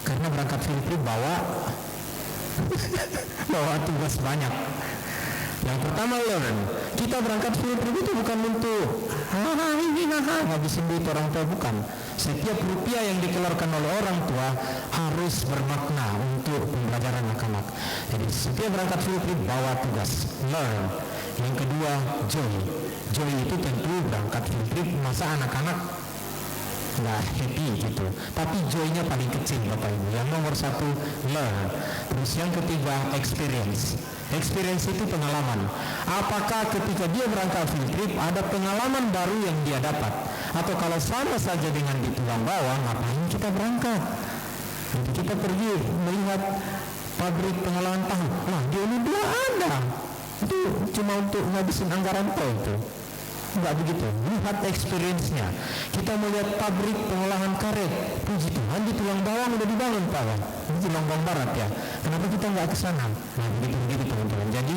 karena berangkat field trip bawa tugas banyak. Yang pertama learn, kita berangkat field trip itu bukan untuk ngabisin duit orang tua, bukan. Setiap rupiah yang dikeluarkan oleh orang tua harus bermakna untuk pembelajaran anak-anak. Jadi setiap berangkat field trip bawa tugas learn. Yang kedua joy itu tentu berangkat field trip masa anak-anak nggak happy gitu, tapi joy-nya paling kecil Bapak Ibu. Yang nomor 1 learn. Terus yang ketiga experience itu pengalaman. Apakah ketika dia berangkat field trip ada pengalaman baru yang dia dapat, atau kalau sama saja dengan di tulang bawah, ngapain kita berangkat? Jadi kita pergi melihat pabrik pengolahan tahu, nah di Unida ada, itu cuma untuk ngabisin anggaran tol itu. Enggak begitu, lihat experience-nya. Kita melihat pabrik pengolahan karet, puji Tuhan di Tulang Bawang udah dibangun Pak ya, di Tulang Bawang Barat ya, kenapa kita nggak ke sana? Nah begitu teman-teman. Jadi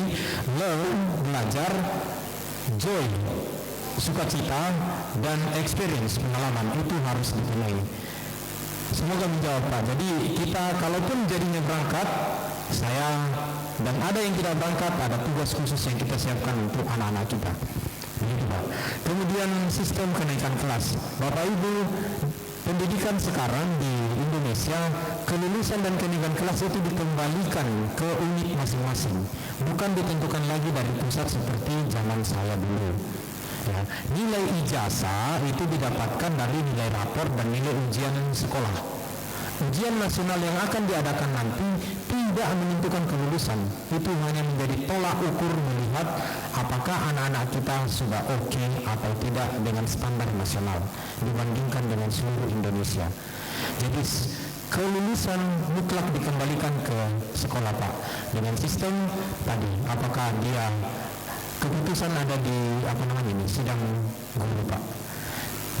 learn, belajar, joy, sukacita, dan experience, pengalaman, itu harus dipenuhi. Semoga menjawab Pak. Jadi kita kalaupun jadinya berangkat, saya dan ada yang tidak berangkat, ada tugas khusus yang kita siapkan untuk anak-anak kita. Kemudian sistem kenaikan kelas. Bapak Ibu, pendidikan sekarang di Indonesia, kelulusan dan kenaikan kelas itu dikembalikan ke unit masing-masing, bukan ditentukan lagi dari pusat seperti zaman saya dulu. Ya, nilai ijazah itu didapatkan dari nilai rapor dan nilai ujian sekolah. Ujian nasional yang akan diadakan nanti tidak menentukan kelulusan, itu hanya menjadi tolak ukur melihat apakah anak-anak kita sudah oke atau tidak dengan standar nasional dibandingkan dengan seluruh Indonesia. Jadi kelulusan mutlak dikembalikan ke sekolah Pak, dengan sistem tadi, apakah dia keputusan ada di sidang guru Pak.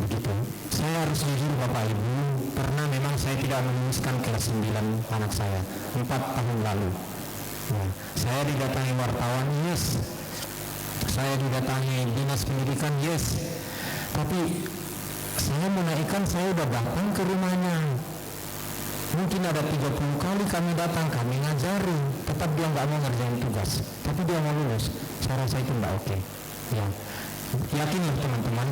Begitu. Saya harus jujur Bapak Ibu, pernah memang saya tidak meluluskan kelas 9 anak saya 4 tahun lalu. Nah, saya didatangi wartawan, yes. Saya didatangi dinas pendidikan, yes. Tapi saya menaikkan, saya udah datang ke rumahnya. Mungkin ada 30 kali kami datang, kami ngajarin, tetap dia nggak mau ngerjain tugas, tapi dia mau lulus. Saya rasa itu nggak oke. Ya, yakin ya teman-teman,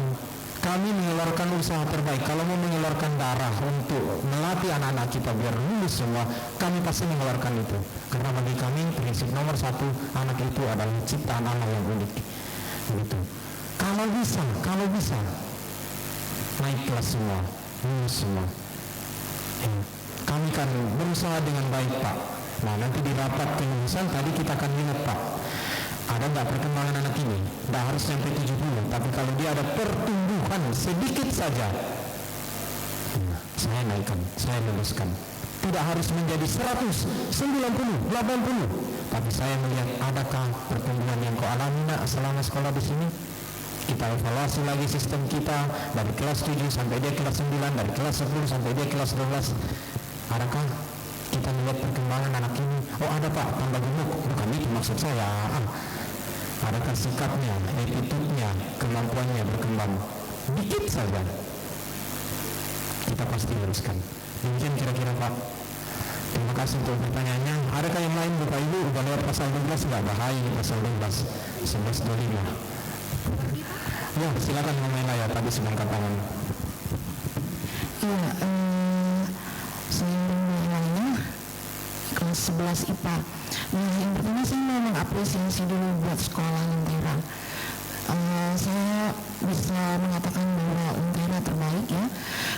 kami mengeluarkan usaha terbaik. Kalau mau mengeluarkan darah untuk melatih anak-anak kita biar lulus semua, kami pasti mengeluarkan itu. Karena bagi kami prinsip nomor 1, anak itu adalah ciptaan Allah yang unik. Begitu. Kalau bisa naik kelas semua, lulus semua. Ya. Kami kan berusaha dengan baik Pak. Nah nanti di rapat kelulusan tadi kita akan lihat Pak, ada nggak perkembangan anak ini? Nggak harus sampai 70, tapi kalau dia ada pertumbuhan sedikit saja, saya naikkan, saya luluskan. Tidak harus menjadi 100, 90, 80, tapi saya melihat adakah pertumbuhan yang kau alami nak selama sekolah di sini. Kita evaluasi lagi sistem kita dari kelas 7 sampai dia kelas 9, dari kelas 10 sampai dia kelas 12. Adakah kita melihat perkembangan anak ini? Oh ada Pak, tambah gemuk. Bukan itu maksud saya. Adakah sikapnya, attitude-nya, kemampuannya berkembang? Dikit saja, kita pasti luruskan. Demikian kira-kira Pak. Terima kasih untuk pertanyaannya. Adakah yang lain Bapak Ibu? Udah lewat pasal 12 nggak? Bahaya pasal 12 1125. Ya silakan Mama ya, tadi sedang tangan. Iya, saya menilainya kelas 11 IPA. Nah yang pertama saya mau mengapresiasi dulu buat sekolah Lentera. Saya bisa mengatakan bahwa Lentera terbaik ya.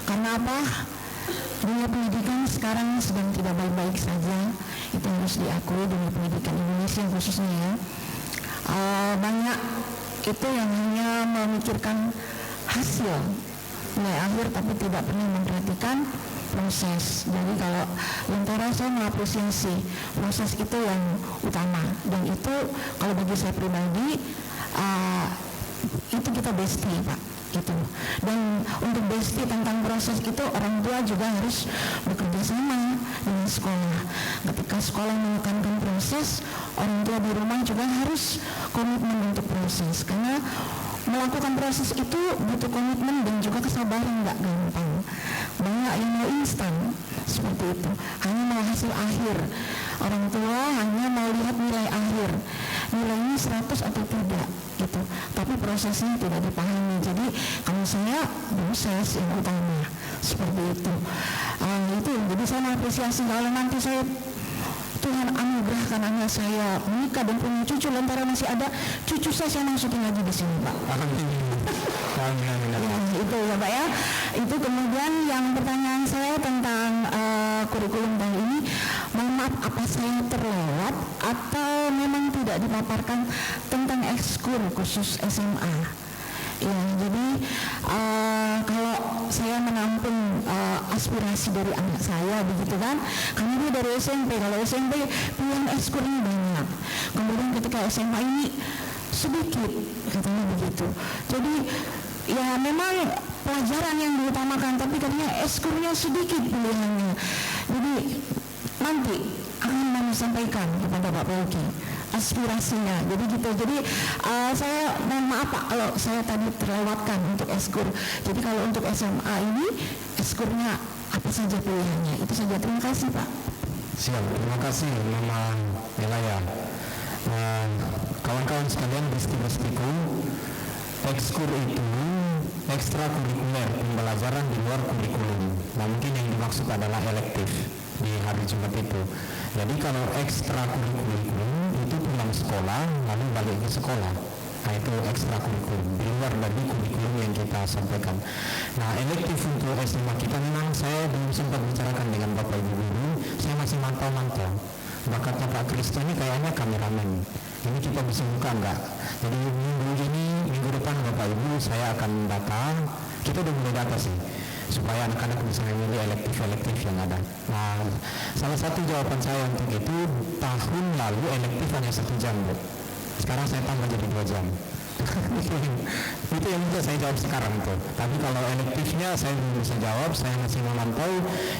Karena apa? Dunia pendidikan sekarang sedang tidak baik-baik saja. Itu harus diakui, dunia pendidikan Indonesia khususnya ya. Banyak itu yang hanya memikirkan hasil nilai akhir tapi tidak pernah memperhatikan proses. Jadi kalau Lentera saya mengapresiasi proses itu yang utama, dan itu kalau bagi saya pribadi itu kita bestie Pak itu. Dan untuk bestie tentang proses itu orang tua juga harus bekerja sama dengan sekolah. Ketika sekolah menekankan proses, orang tua di rumah juga harus komitmen untuk proses, karena melakukan proses itu butuh komitmen dan juga kesabaran, nggak gampang. Banyak yang mau instan seperti itu, hanya mau hasil akhir. Orang tua hanya mau lihat nilai akhir, nilainya 100 atau tidak gitu, tapi prosesnya tidak dipahami. Jadi kalau saya proses yang utama seperti itu. Itu jadi saya mengapresiasi kalau nanti saya Tuhan anugerahkan anak saya menikah dan punya cucu, Lentera masih ada cucu saya masukin lagi di sini Pak. Ya, itu ya Pak ya. Itu kemudian yang pertanyaan saya tentang kurikulum tahun ini, mohon maaf apa saya terlewat atau memang tidak dipaparkan tentang ekskul khusus SMA? Ya, jadi kalau saya menampung aspirasi dari anak saya begitu kan, karena dia dari SMP, kalau SMP pilihan ekskulnya banyak, kemudian ketika SMA ini sedikit katanya begitu. Jadi ya memang pelajaran yang diutamakan, tapi katanya ekskulnya sedikit pilihannya. Jadi nanti akan kami sampaikan kepada Pak Pelki aspirasinya. Jadi gitu. Jadi saya mohon maaf Pak kalau saya tadi terlewatkan untuk ekskul. Jadi kalau untuk SMA ini ekskulnya apa saja pilihannya, itu saja. Terima kasih Pak. Siap, terima kasih Mama Elaya. Kawan-kawan sekalian, besti-bestiku, ekskul itu ekstrakurikuler, pembelajaran di luar kurikulum. Nah, mungkin yang dimaksud adalah elektif di hari Jumat itu. Jadi kalau ekstrakurikuler itu pulang sekolah lalu balik ke sekolah, nah itu ekstrakurikuler di luar dari kurikulum yang kita sampaikan. Nah, elektif untuk SMA kita memang saya belum sempat bicarakan dengan Bapak Ibu guru, saya masih mantau-mantau. Bakatnya Pak Kristo ini kayaknya kameramen, ini kita bisa buka enggak? Jadi minggu depan Bapak Ibu saya akan datang, kita udah mulai data sih, supaya anak-anak bisa memilih elektif-elektif yang ada. Nah, salah satu jawaban saya untuk itu, tahun lalu elektif hanya 1 jam Bu. Sekarang saya tambah jadi 2 jam. Itu yang bisa saya jawab sekarang tuh. Tapi kalau elektifnya saya belum bisa jawab, saya masih memantau.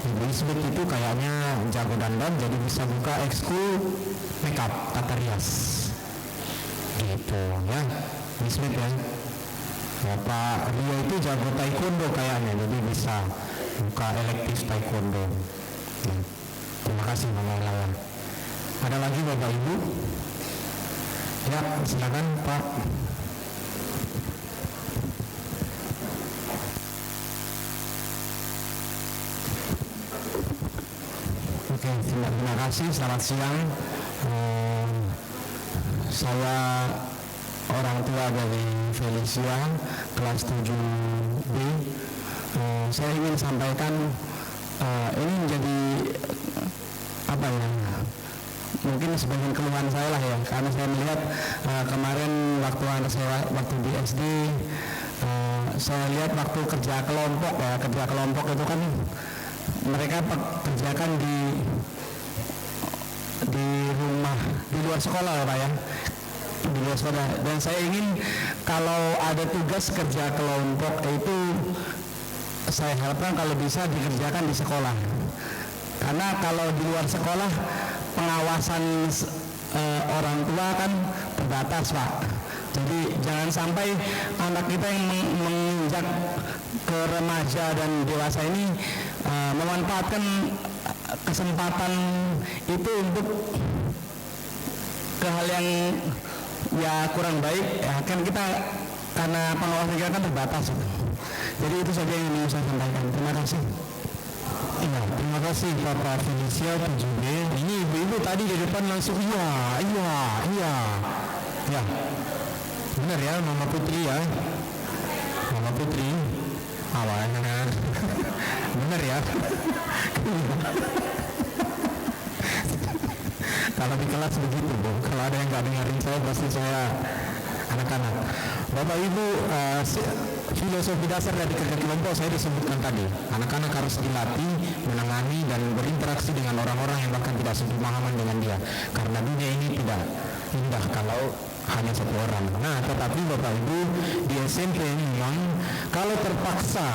Ibu Isbet itu kayaknya jago dandan, jadi bisa buka ekskul makeup, tata rias gitu ya, Isbet ya. Pak Rio itu jago taekwondo kayaknya, jadi bisa buka elektif taekwondo. Terima kasih Mama Elaya. Ada lagi Bapak Ibu? Ya, silakan Pak. Oke, terima kasih. Selamat siang. Saya orang tua dari Felicia, kelas 7B. Saya ingin sampaikan ini menjadi apa ya? Mungkin sebagian keluhan saya lah ya, karena saya melihat kemarin waktu anak saya waktu di SD, saya lihat waktu kerja kelompok ya, kerja kelompok itu kan mereka kerjakan di rumah, di luar sekolah ya Pak ya, di luar sekolah. Dan saya ingin kalau ada tugas kerja kelompok itu saya harapkan kalau bisa dikerjakan di sekolah, karena kalau di luar sekolah pengawasan orang tua kan terbatas Pak. Jadi jangan sampai anak kita yang menginjak ke remaja dan dewasa ini memanfaatkan kesempatan itu untuk ke hal yang ya kurang baik ya, kan kita karena pengawasan kita kan terbatas. Jadi itu saja yang ingin saya sampaikan. Terima kasih. Iya, terima kasih Bapak Felicia 7B. Ini ibu-ibu tadi di depan langsung iya. Ya. Benar ya, Mama Putri ya. Mama Putri. Awalnya. Benar ya. Kalau di kelas begitu, Bu. Kalau ada yang nggak dengerin saya, pasti saya anak-anak. Bapak Ibu, filosofi dasar dari kerja kelompok saya disebutkan tadi. Anak-anak harus dilatih, menangani dan berinteraksi dengan orang-orang yang bahkan tidak sepemahaman dengan dia. Karena dunia ini tidak indah kalau hanya satu orang. Nah, tetapi Bapak Ibu, di SMP memang kalau terpaksa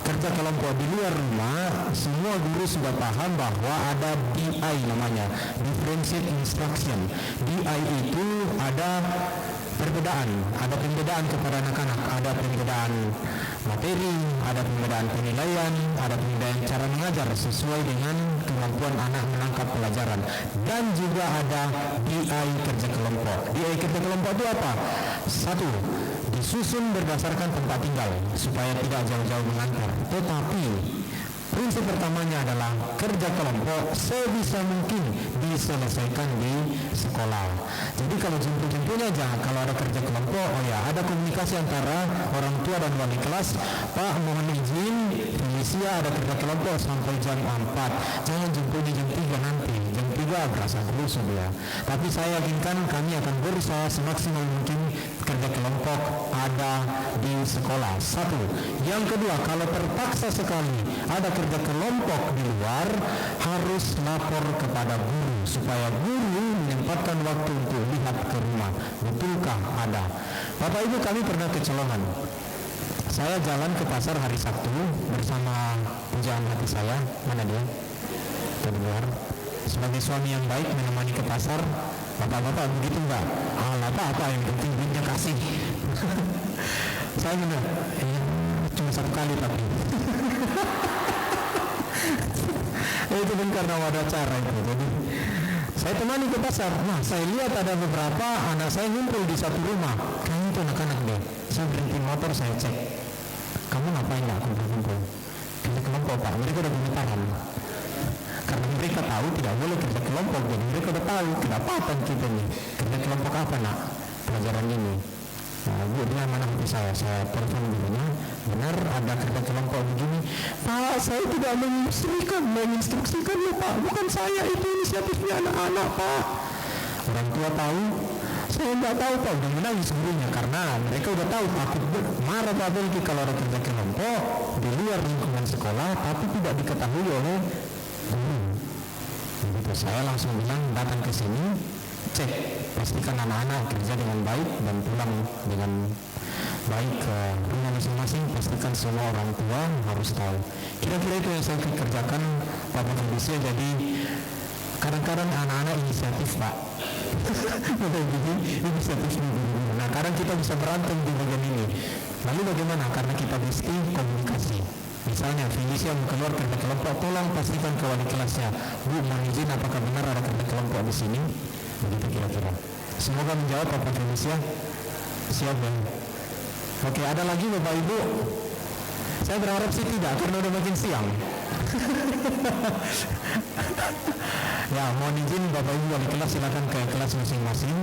kerja kelompok di luar rumah, semua guru sudah paham bahwa ada DI namanya, differentiate instruction. DI itu ada pembedaan kepada anak-anak, ada pembedaan materi, ada pembedaan penilaian, ada pembedaan cara mengajar sesuai dengan kemampuan anak menangkap pelajaran, dan juga ada DI kerja kelompok. DI kerja kelompok itu apa? Satu, disusun berdasarkan tempat tinggal supaya tidak jauh-jauh mengantar. Tetapi prinsip pertamanya adalah kerja kelompok sebisa mungkin diselesaikan di sekolah. Jadi kalau jemput-jemputnya aja, kalau ada kerja kelompok, oh ya ada komunikasi antara orang tua dan wali kelas. Pak, mohon izin, Felicia ada kerja kelompok sampai jam 4. Jangan jemputnya jam 3 nanti. Jam 3 berasa rusuh ya. Tapi saya yakinkan kami akan berusaha semaksimal mungkin kerja kelompok ada di sekolah. Satu. Yang kedua, kalau terpaksa sekali ada kerja kelompok di luar, harus lapor kepada guru supaya guru menyempatkan waktu untuk lihat ke rumah. Betulkah ada? Bapak Ibu, kami pernah kecolongan. Saya jalan ke pasar hari Sabtu bersama pujaan hati saya. Mana dia? Keluar. Sebagai suami yang baik menemani ke pasar. Bapak-bapak begitu enggak? Apa-apa yang penting duitnya kasih. Saya benar. Cuma satu kali tapi. Itu kan karena wadah cara itu. Jadi saya temani ke pasar. Nah, saya lihat ada beberapa anak saya ngumpul di satu rumah. Kayaknya itu anak-anak deh. Saya berhenti motor, saya cek. Kamu ngapain nggak kumpul-kumpul? Kerja kelompok, Pak. Mereka udah gemetaran. Karena mereka tahu tidak boleh kerja kelompok. Jadi mereka udah tahu kenapa kita nih. Kerja kelompok apa nak? Pelajaran ini. Nah, Bu, dia mana hati saya telepon gurunya. Benar ada kerja kelompok begini. Pak, saya tidak menginstruksikan ya Pak. Bukan saya, itu inisiatifnya anak-anak Pak. Orang tua tahu, saya nggak tahu Pak. Udah menangis gurunya karena mereka udah tahu takut marah Pak Belki kalau ada kerja kelompok di luar lingkungan sekolah tapi tidak diketahui oleh guru. Begitu saya langsung bilang datang ke sini, cek pastikan anak-anak kerja dengan baik dan pulang dengan baik ke rumah masing-masing. Pastikan semua orang tua harus tahu. Kira-kira itu yang saya kerjakan Bapak Felicia. Jadi kadang-kadang anak-anak inisiatif Pak. Inisiatif guru. Nah kadang kita bisa berantem di bagian ini. Lalu bagaimana? Karena kita mesti komunikasi. Misalnya Felicia mau keluar kerja kelompok, tolong pastikan ke wali kelasnya, Bu, mohon izin apakah benar ada kerja kelompok di sini? Begitu kira-kira. Semoga menjawab Bapak Felicia. Siap ya? Oke, ada lagi Bapak Ibu? Saya berharap sih tidak, karena udah makin siang. Ya, mohon izin Bapak Ibu wali kelas silakan ke kelas masing-masing.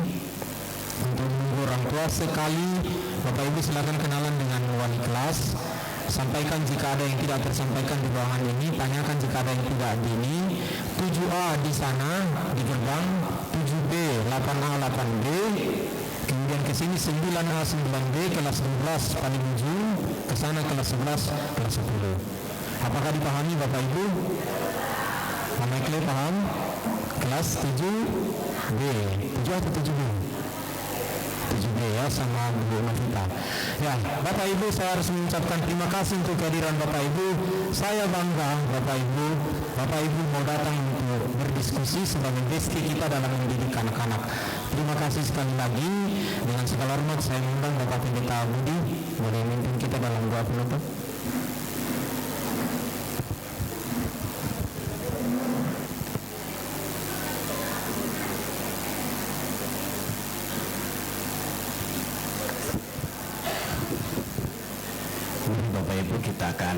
Untuk menunggu orang tua sekali, Bapak Ibu silakan kenalan dengan wali kelas. Sampaikan jika ada yang tidak tersampaikan di ruangan ini, tanyakan jika ada yang tidak di ini. 7A di sana di gerbang, 7B, 8A, 8B, kemudian ke sini 9A, 9B, kelas 12 paling ujung, ke sana kelas 11, kelas 10. Apakah dipahami Bapak Ibu? Mama Ekle paham? Kelas 7B, 7 atau 7B? 7B ya, sama Bu Novita. Ya, Bapak Ibu, saya harus mengucapkan terima kasih untuk kehadiran Bapak Ibu. Saya bangga Bapak Ibu mau datang untuk berdiskusi sebagai bestie kita dalam mendidik anak-anak. Terima kasih sekali lagi. Dengan segala hormat saya mengundang Bapak Pendeta Budi boleh memimpin kita dalam doa penutup. kita akan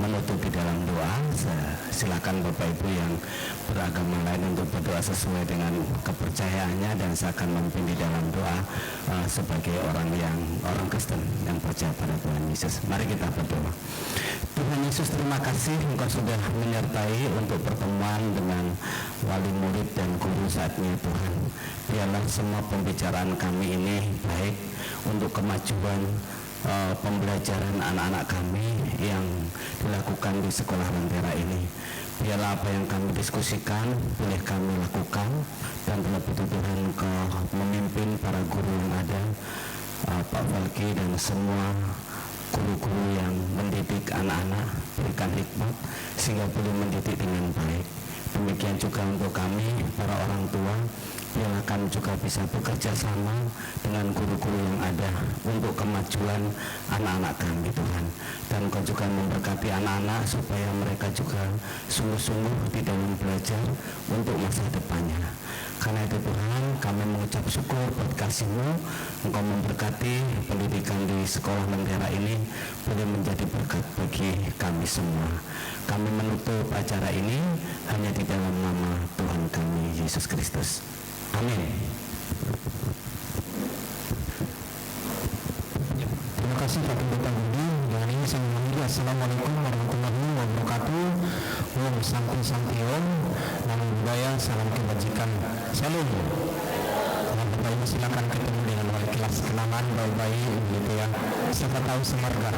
menutup di dalam doa. Silakan Bapak Ibu yang beragama lain untuk berdoa sesuai dengan kepercayaannya, dan saya akan memimpin di dalam doa sebagai orang Kristen yang percaya pada Tuhan Yesus. Mari kita berdoa. Tuhan Yesus, terima kasih Engkau sudah menyertai untuk pertemuan dengan wali murid dan guru saat ini Tuhan. Biarlah semua pembicaraan kami ini baik untuk kemajuan pembelajaran anak-anak kami yang dilakukan di sekolah Lentera ini. Biarlah apa yang kami diskusikan boleh kami lakukan, dan terlebih Tuhan Engkau memimpin para guru yang ada, Pak Falki dan semua guru-guru yang mendidik anak-anak, berikan hikmat sehingga boleh mendidik dengan baik. Demikian juga untuk kami para orang tua, biarlah kami juga bisa bekerja sama dengan guru-guru yang ada untuk kemajuan anak-anak kami Tuhan. Dan Engkau juga memberkati anak-anak supaya mereka juga sungguh-sungguh di dalam belajar untuk masa depannya. Karena itu Tuhan, kami mengucap syukur buat kasih-Mu. Engkau memberkati pendidikan di sekolah Lentera ini boleh menjadi berkat bagi kami semua. Kami menutup acara ini hanya di dalam nama Tuhan kami Yesus Kristus. Amin. Terima kasih Pak Pendeta Budi. Dengan ini saya mengakhiri. Assalamualaikum warahmatullahi wabarakatuh. Om Santi Santi Om. Namo Buddhaya, salam kebajikan. Shalom. Dan Bapak Ibu silakan ketemu dengan wali kelas Kenaman, baik-baik gitu ya. Siapa tahu semarga.